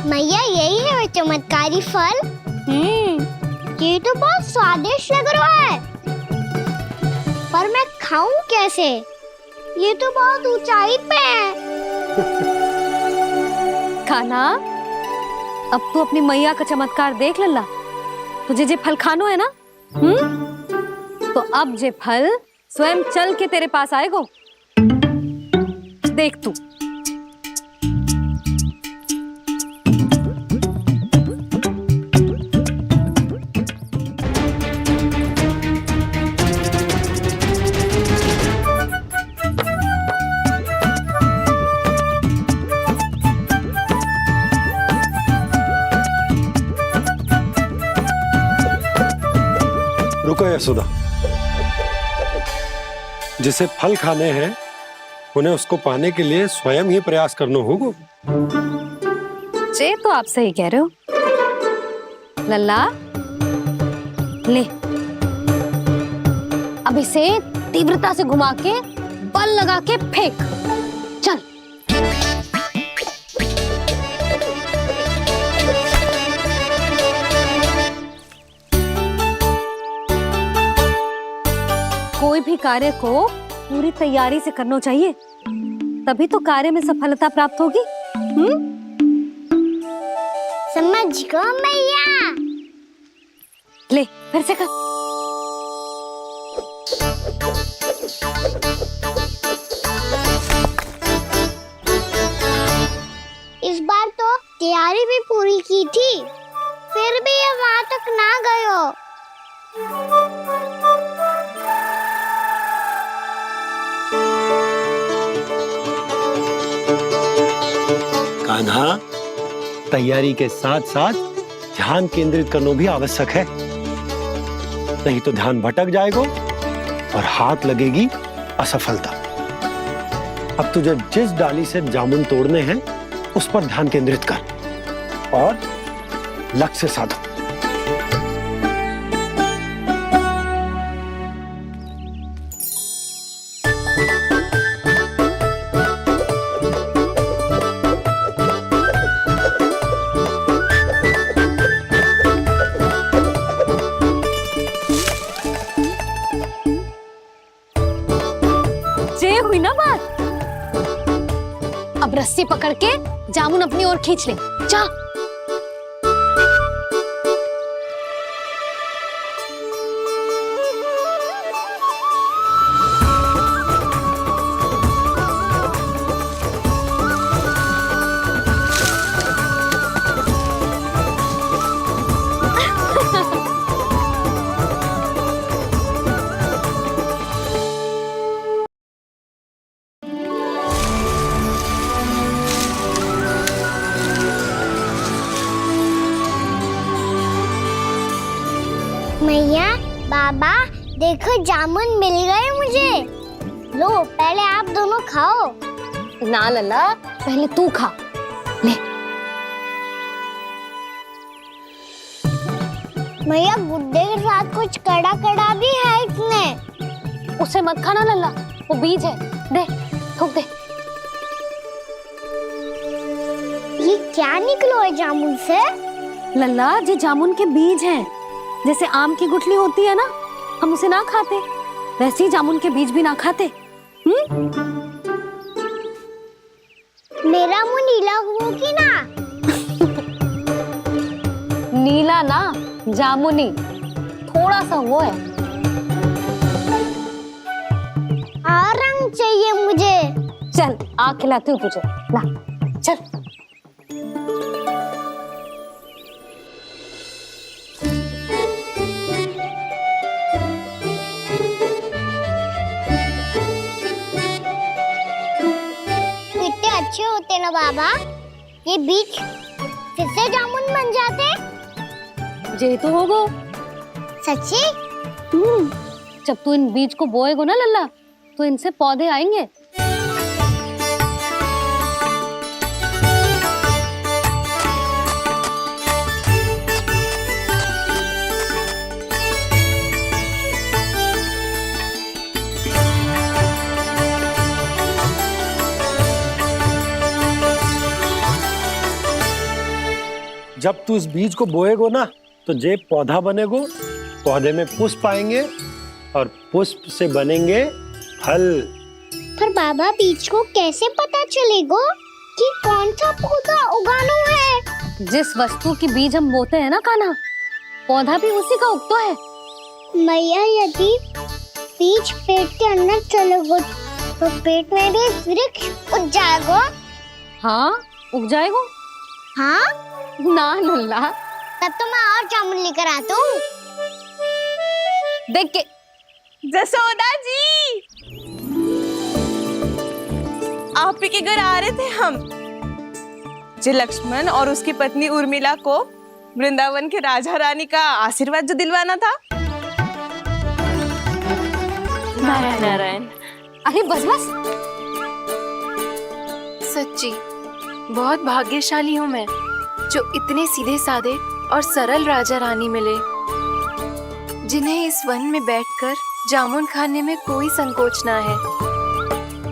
मैया यही है वो चमत्कारी फल। ये तो बहुत स्वादिष्ट लग रहा है, पर मैं खाऊं कैसे? ये तो बहुत ऊंचाई पे है। खाना, अब तू अपनी मैया का चमत्कार देख लल्ला। तुझे जे फल खानो है ना, तो अब जे फल स्वयं चल के तेरे पास आएगो। देख तू। रुको यशोदा, जिसे फल खाने हैं उन्हें उसको पाने के लिए स्वयं ही प्रयास करना होगा। जे तो आप सही कह रहे हो लल्ला। ले, अब इसे तीव्रता से घुमा के बल लगा के फेंक। चल। कोई भी कार्य को पूरी तैयारी से करना चाहिए, तभी तो कार्य में सफलता प्राप्त होगी। समझ गो मैया। ले, फिर से कर। इस बार तो तैयारी भी पूरी की थी, फिर भी ये वहां तक ना गए हो। कान्हा, तैयारी के साथ साथ ध्यान केंद्रित करना भी आवश्यक है, नहीं तो ध्यान भटक जाएगा और हाथ लगेगी असफलता। अब तुझे जिस डाली से जामुन तोड़ने हैं उस पर ध्यान केंद्रित कर और लक्ष्य साधो। अब रस्सी पकड़ के जामुन अपनी ओर खींच ले। जा। मैया, बाबा, देखो जामुन मिल गए मुझे। लो, पहले आप दोनों खाओ। ना लल्ला, पहले तू खा। ले। मैया, गुड्डे के साथ कुछ कड़ा कड़ा भी है इसमें। उसे मत खाना लल्ला, वो बीज है। दे, थूक दे। ये क्या निकलो है जामुन से? लल्ला, ये जामुन के बीज हैं। जैसे आम की गुठली होती है ना, हम उसे ना खाते, वैसे ही जामुन के बीज भी ना खाते। मेरा मुंह नीला हुआ कि ना? नीला ना, जामुनी, थोड़ा सा वो है। और रंग चाहिए मुझे। चल, आ खिलाती हूँ तुझे। ला, चल। अच्छे होते ना बाबा, ये बीज फिर से जामुन बन जाते। जे तो होगो। सच्ची? जब तू इन बीज को बोएगो ना लल्ला, तो इनसे पौधे आएंगे। जब तू इस बीज को बोएगो ना, तो जे पौधा बनेगो, पौधे में पुष्प आएंगे और पुष्प से बनेंगे फल। पर बाबा, बीज को कैसे पता चलेगा कि कौन सा पौधा उगाना है? जिस वस्तु की बीज हम बोते हैं ना कान्हा, पौधा भी उसी का उगता है। मैया, यदि बीज पेट के अंदर चलेगा तो पेट में भी वृक्ष उग जाएगा। हाँ, उग जाएगा। हाँ ना लल्ला, तब तो मैं और जामुन लेकर आता हूँ। देख के। जसोदा जी, आप ही के घर आ रहे थे हम। जो लक्ष्मण और उसकी पत्नी उर्मिला को वृंदावन के राजा रानी का आशीर्वाद जो दिलवाना था। नारायण नारायण। अरे बस बस। सच्ची बहुत भाग्यशाली हूँ मैं, जो इतने सीधे साधे और सरल राजा रानी मिले, जिन्हें इस वन में बैठकर जामुन खाने में कोई संकोच ना है।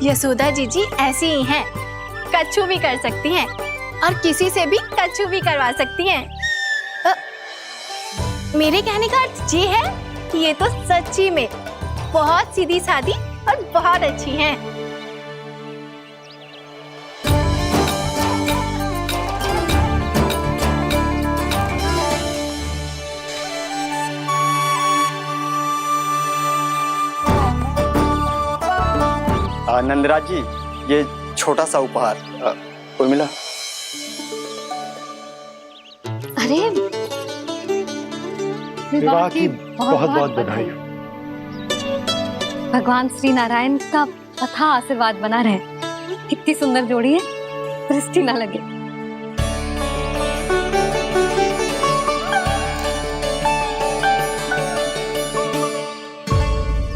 यशोदा जीजी ऐसी ही हैं, कच्छू भी कर सकती हैं और किसी से भी कच्छू भी करवा सकती हैं। मेरे कहने का अर्थ ये है कि ये तो सच्ची में बहुत सीधी सादी और बहुत अच्छी हैं। नंदराज जी, ये छोटा सा उपहार। उर्मिला। अरे विवाह की बहुत बहुत बधाई। भगवान श्री नारायण का अथाह आशीर्वाद बना रहे। कितनी सुंदर जोड़ी है, दृष्टि ना लगे।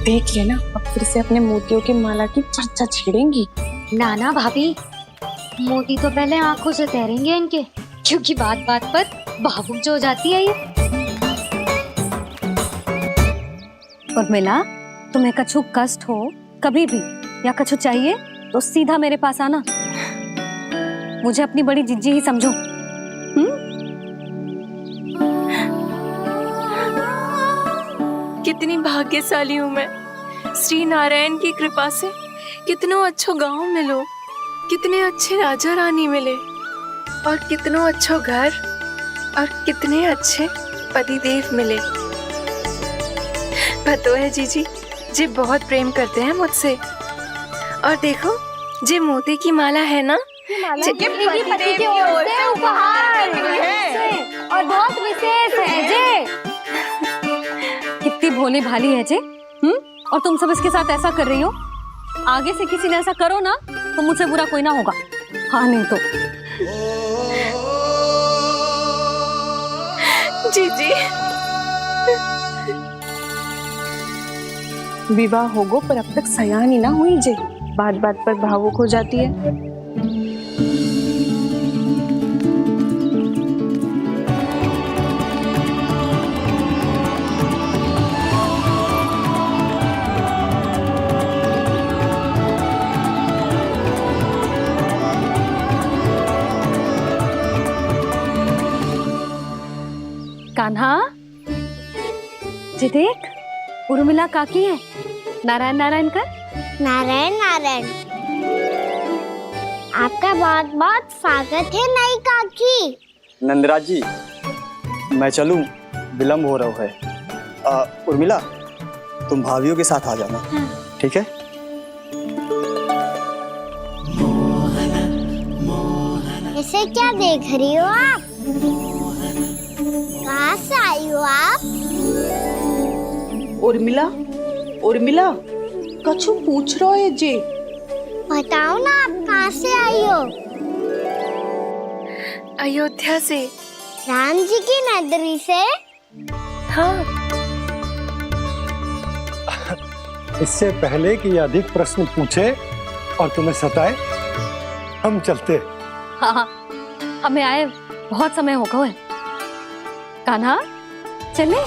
देख लेना, अब फिर से अपने मोतियों की माला की चर्चा छेड़ेंगी। नाना भाभी, मोती तो पहले आंखों से तैरेंगे इनके, क्योंकि बात बात पर भावुक जो हो जाती है ये। उर्मिला, तुम्हें कछु कष्ट हो कभी भी या कछु चाहिए तो सीधा मेरे पास आना। मुझे अपनी बड़ी जिज्जी ही समझो। कितनी भाग्यशाली हूँ मैं, श्री नारायण की कृपा से कितनों अच्छो गांव मिलो, कितने अच्छे राजा रानी मिले और कितनो अच्छो घर और कितने अच्छे पतिदेव मिले। पतो है जीजी जी बहुत प्रेम करते हैं मुझसे। और देखो जे मोती की माला है ना, पति की ओर से उपहार और बहुत विशेष है जे। कितनी भोली भाली है जे। और तुम सब इसके साथ ऐसा कर रही हो। आगे से किसी ने ऐसा करो ना तो मुझसे बुरा कोई ना होगा। हाँ नहीं तो जीजी विवाह होगो पर अब तक सयान ही ना हुई जे। बात बात पर भावुक हो जाती है। कान्हा जी देख, उर्मिला काकी है। नारायण नारायण कर। नारायण नारायण। आपका बहुत बहुत स्वागत है नई काकी। नंदराज जी मैं चलूं, विलम्ब हो रहा है। उर्मिला तुम भाभियों के साथ आ जाना, ठीक है? इसे क्या देख रही हो आप? कहाँ से आई हो आप? उर्मिला उर्मिला कछु पूछ रहा है जी। बताओ ना आप कहाँ से आई हो? अयोध्या से। राम जी की नगरी से? हाँ। इससे पहले कि ये अधिक प्रश्न पूछे और तुम्हें सताए, हम चलते। हाँ, हमें आए बहुत समय हो गया है। कान्हा चले,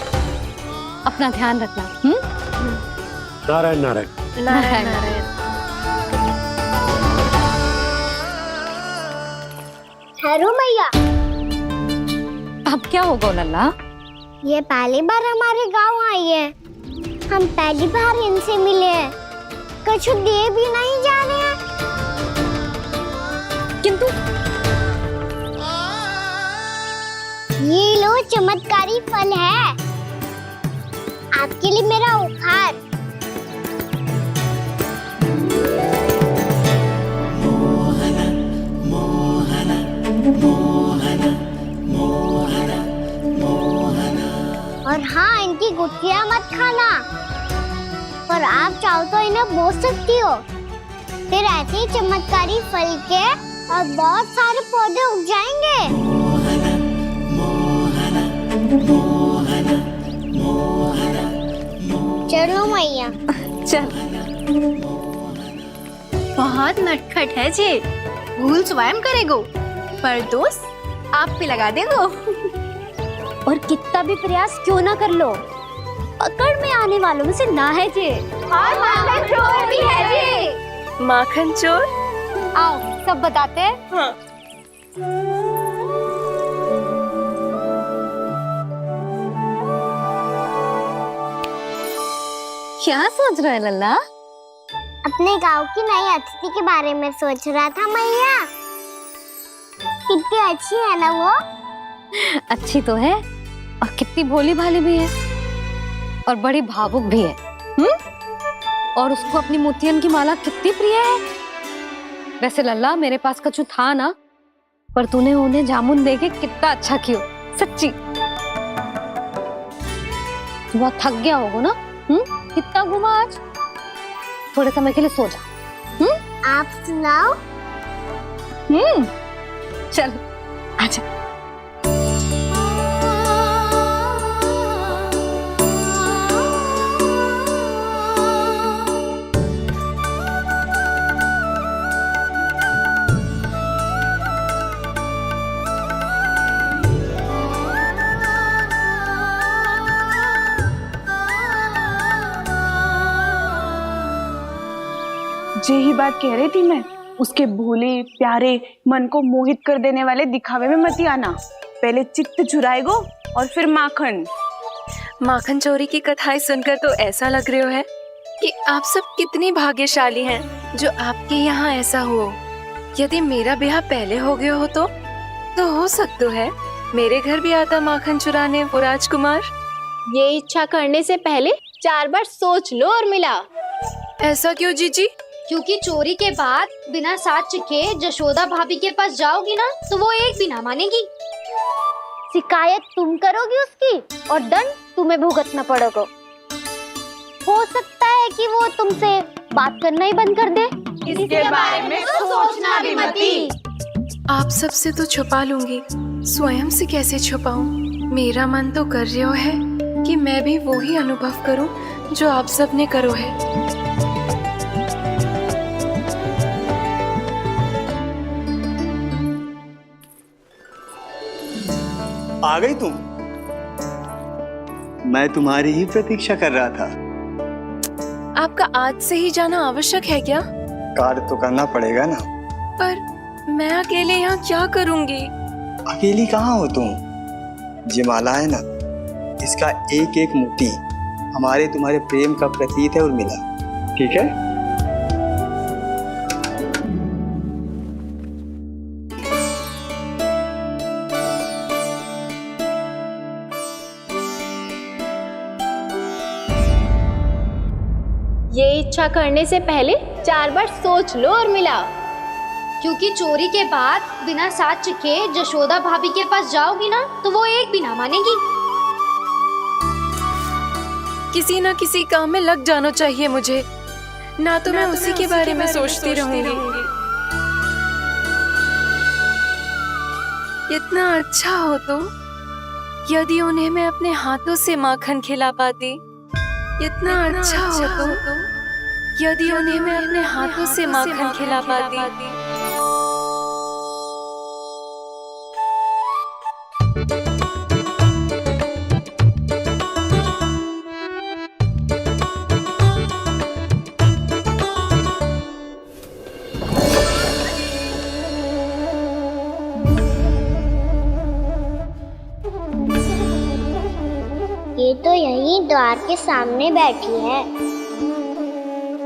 अपना ध्यान रखना। नारायण नारायण। नारायण नारायण। ठहरो मैया। अब क्या होगा लल्ला? ये पहली बार हमारे गांव आई है। हम पहली बार इनसे मिले हैं। कुछ दे भी नहीं जा रहे हैं। किंतु ये लो चमत्कारी फल है, आपके लिए मेरा उपहार। और हाँ, इनकी गुठलियां मत खाना। पर आप चाहो तो इन्हें बो सकती हो। फिर ऐसे ही चमत्कारी फल के और बहुत सारे पौधे उग जाएंगे। चलो मैया। चल। बहुत नटखट है जी। भूल स्वयं करेगो पर दोस्त आप पे लगा देगो। और कितना भी प्रयास क्यों ना कर लो, पकड़ में आने वालों में से ना है जे। और माखन चोर भी है जी। माखन चोर? आओ सब बताते हैं। हाँ। क्या सोच रहा है लल्ला? अपने गांव की नई अतिथि के बारे में सोच रहा था मैया। कितनी अच्छी है ना वो? अच्छी तो है और कितनी भोली भाली भी है और बड़ी भावुक भी है। और उसको अपनी मोतियन की माला कितनी प्रिय है। वैसे लल्ला मेरे पास कछु था ना, पर तूने उन्हें जामुन देके कितना अच्छा किया। सच्ची तू बहुत थक गया होगा ना? कितना घूमा आज? थोड़े समय के लिए सो जा। आप सुनाओ। चल आजा। यही बात कह रही थी मैं। उसके भोले प्यारे मन को मोहित कर देने वाले दिखावे में मत आना। पहले चित्त चुराएगो और फिर माखन। माखन चोरी की कथाएं सुनकर तो ऐसा लग रहा है कि आप सब कितनी भाग्यशाली हैं जो आपके यहाँ ऐसा हो। यदि मेरा ब्याह पहले हो गया हो तो हो सकता है मेरे घर भी आता माखन चुराने वो राजकुमार। ये इच्छा करने से पहले 4 बार सोच लो और मिला। ऐसा क्यों जीजी? क्योंकि चोरी के बाद बिना साथ चिखे जशोदा भाभी के पास जाओगी ना तो वो एक भी ना मानेगी। शिकायत तुम करोगी उसकी और दंड तुम्हें भुगतना पड़ेगा। हो सकता है कि वो तुमसे बात करना ही बंद कर दे। इसके बारे में तो सोचना भी मती। आप सबसे तो छुपा लूंगी, स्वयं से कैसे छुपाऊं? मेरा मन तो कर रहा है कि मैं भी वो ही अनुभव करूं जो आप सब ने करो है। आ गई तुम? मैं तुम्हारी ही प्रतीक्षा कर रहा था। आपका आज से ही जाना आवश्यक है क्या? कार्य तो करना पड़ेगा ना। पर मैं अकेले यहाँ क्या करूँगी? अकेली कहाँ हो तुम? ये माला है ना, इसका एक एक मोती हमारे तुम्हारे प्रेम का प्रतीक है उर्मिला, ठीक है? ये इच्छा करने से पहले 4 बार सोच लो और मिला। क्योंकि चोरी के बाद बिना साथ चिखे जशोदा भाभी के पास जाओगी ना तो वो एक भी ना मानेगी। किसी न किसी काम में लग जाना चाहिए मुझे, ना तो मैं उसी के बारे में सोचती रहूंगी। इतना अच्छा हो तो यदि उन्हें मैं अपने हाथों से माखन खिला पाती। इतना अच्छा हो तो यदि उन्हें मैं अपने हाथों से माखन खिला पाती। ये तो यहीं द्वार के सामने बैठी है।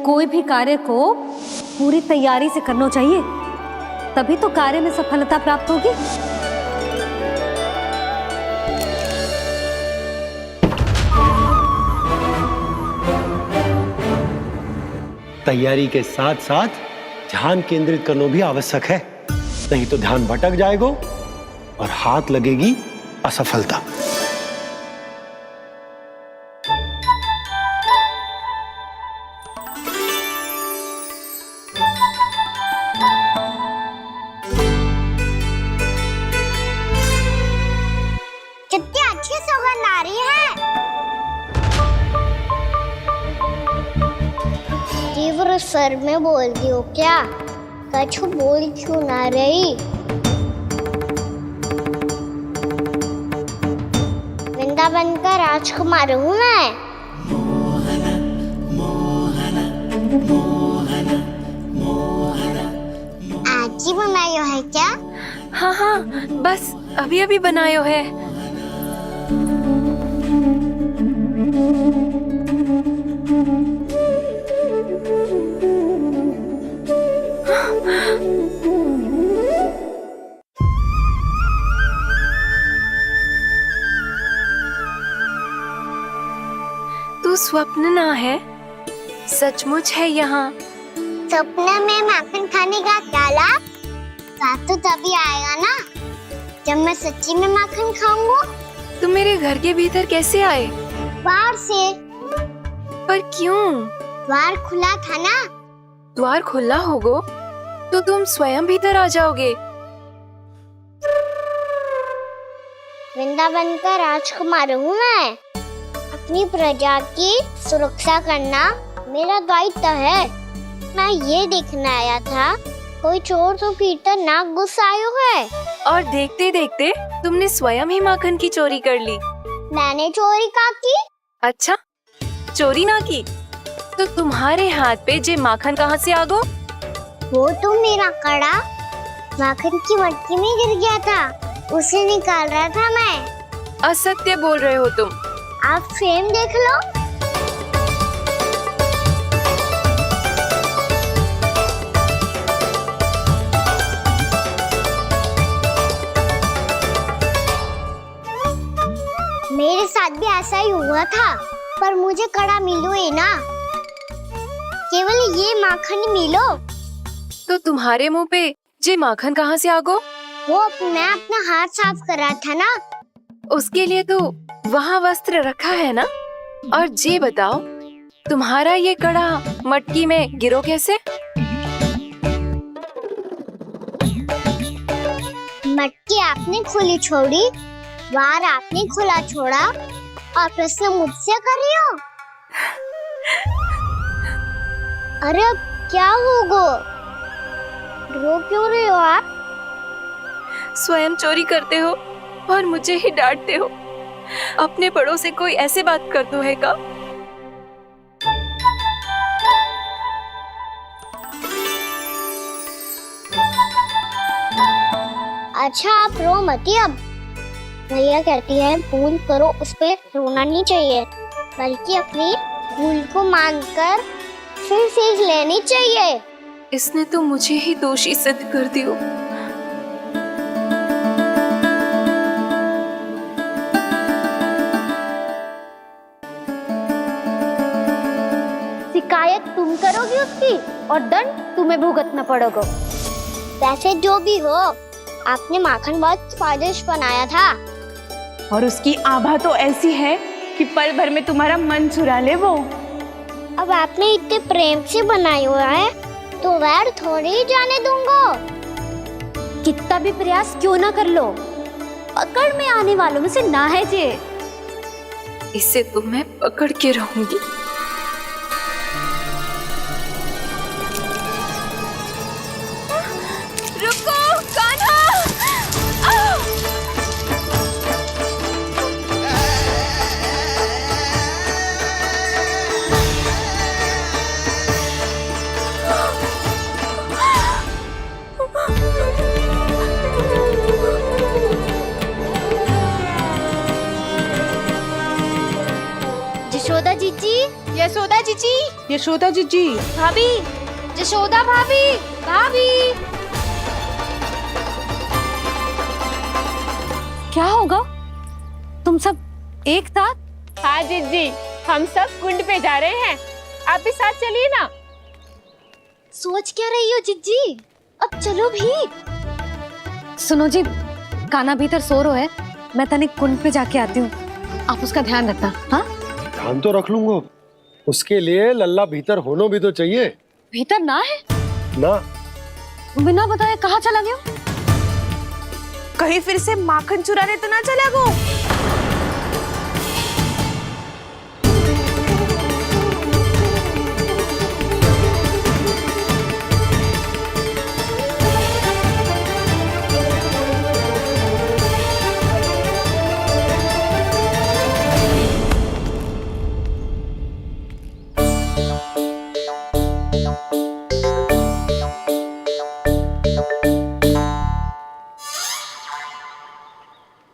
कोई भी कार्य को पूरी तैयारी से करना चाहिए, तभी तो कार्य में सफलता प्राप्त होगी। तैयारी के साथ साथ ध्यान केंद्रित करना भी आवश्यक है, नहीं तो ध्यान भटक जाएगा और हाथ लगेगी असफलता। कितनी अच्छी सुगंध आ रही है। तीव्र स्वर में बोलती हो क्या? कछु बोल क्यों ना रही? वृंदावन का राजकुमार हूँ मैं। आज ही बनायो है क्या? हाँ हाँ, बस अभी अभी बनायो है। तू स्वप्न ना है, सचमुच है यहाँ। सपने में माखन खाने का डाला तो तभी आएगा ना जब मैं सच्ची में माखन खाऊंगा। तुम मेरे घर के भीतर कैसे आए? बाहर से। पर क्यों? द्वार खुला था ना। द्वार खुला होगा तो तुम स्वयं भीतर आ जाओगे। वृंदावन का राजकुमार हूँ मैं। अपनी प्रजा की सुरक्षा करना मेरा दायित्व है। मैं ये देखने आया था कोई चोर तो कीर्तन ना घुस आयो है। और देखते देखते तुमने स्वयं ही माखन की चोरी कर ली। मैंने चोरी का की? अच्छा, चोरी ना की तो तुम्हारे हाथ पे जे माखन कहाँ से आ गो? वो तो मेरा कड़ा माखन की मटकी में गिर गया था, उसे निकाल रहा था मैं। असत्य बोल रहे हो तुम। आप फ्रेम देख लो। साथ भी ऐसा ही हुआ था, पर मुझे कड़ा मिलो ही ना, केवल ये माखन ही मिलो। तो तुम्हारे मुंह पे जे माखन कहाँ से आ गो? वो मैं अपना हाथ साफ कर रहा था ना। उसके लिए तो वहाँ वस्त्र रखा है ना। और जे बताओ, तुम्हारा ये कड़ा मटकी में गिरो कैसे? मटकी आपने खुली छोड़ी, वार आपने खुला छोड़ा, और प्रश्न मुझसे कर रही हो? अरे अब क्या होगा? रो क्यों रहे हो आप? स्वयं चोरी करते हो और मुझे ही डांटते हो। अपने बड़ों से कोई ऐसे बात कर दो है का? अच्छा आप रो मती। अब भैया कहती है भूल करो, उस पे रोना नहीं चाहिए, बल्कि अपनी भूल को मानकर फिर सीख लेनी चाहिए। इसने तो मुझे ही दोषी सिद्ध कर दियो। शिकायत तुम करोगी उसकी और दंड तुम्हें भुगतना पड़ेगा। वैसे जो भी हो, आपने माखन बहुत स्वादिष्ट बनाया था। और उसकी आभा तो ऐसी है कि पल भर में तुम्हारा मन चुरा ले वो। अब आपने इतने प्रेम से बनाया हुआ है तो वैर थोड़ी ही जाने दूंगा। कितना भी प्रयास क्यों ना कर लो, पकड़ में आने वालों में से ना है जे। इसे तो मैं पकड़ के रहूंगी। रुको कान्हा! यशोदा जीजी, यशोदा जीजी, यशोदा जीजी, भाभी, यशोदा भाभी, भाभी। क्या होगा? तुम सब एक साथ? हाँ जीजी, हम सब कुंड पे जा रहे हैं, आप भी साथ चलिए ना। सोच क्या रही हो जीजी? अब चलो भी। सुनो जी, कान्हा भीतर सो रो है, मैं तनिक कुंड पे जाके आती हूँ, आप उसका ध्यान रखना। हाँ, ध्यान तो रख लूंगा, उसके लिए लल्ला भीतर होना भी तो चाहिए। भीतर ना है ना? बिना बताए कहाँ चला गया? कहीं फिर से माखन चुराने तो ना चला गो?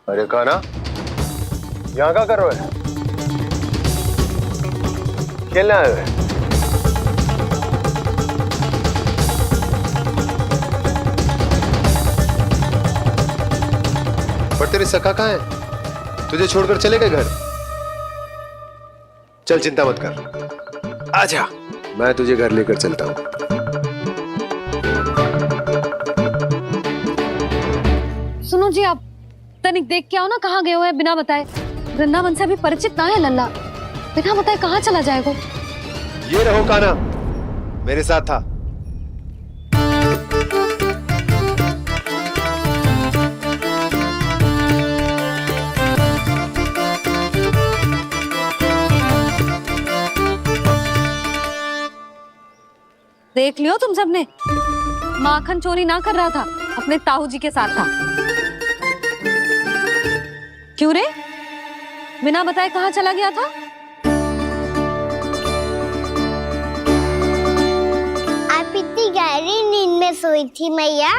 अरे कान्हा, यहाँ क्या कर रहे हो? खेलने आए हुए? पर तेरे सखा कहाँ है? तुझे छोड़कर चले गए घर? चल चिंता मत कर, आजा, मैं तुझे घर लेकर चलता हूँ। सुनो जी, आप तनिक देख के आओ ना, कहाँ गए हुए हैं बिना बताए। वृंदावन से अभी परिचित ना है लल्ला, बिना बताए कहाँ चला जाएगा? ये रहो कान्हा, मेरे साथ था। देख लियो तुम सबने, माखन चोरी ना कर रहा था, अपने ताऊ जी के साथ था। क्यों रे, बिना बताए कहाँ चला गया था? आप इतनी गहरी नींद में सोई थी मैया?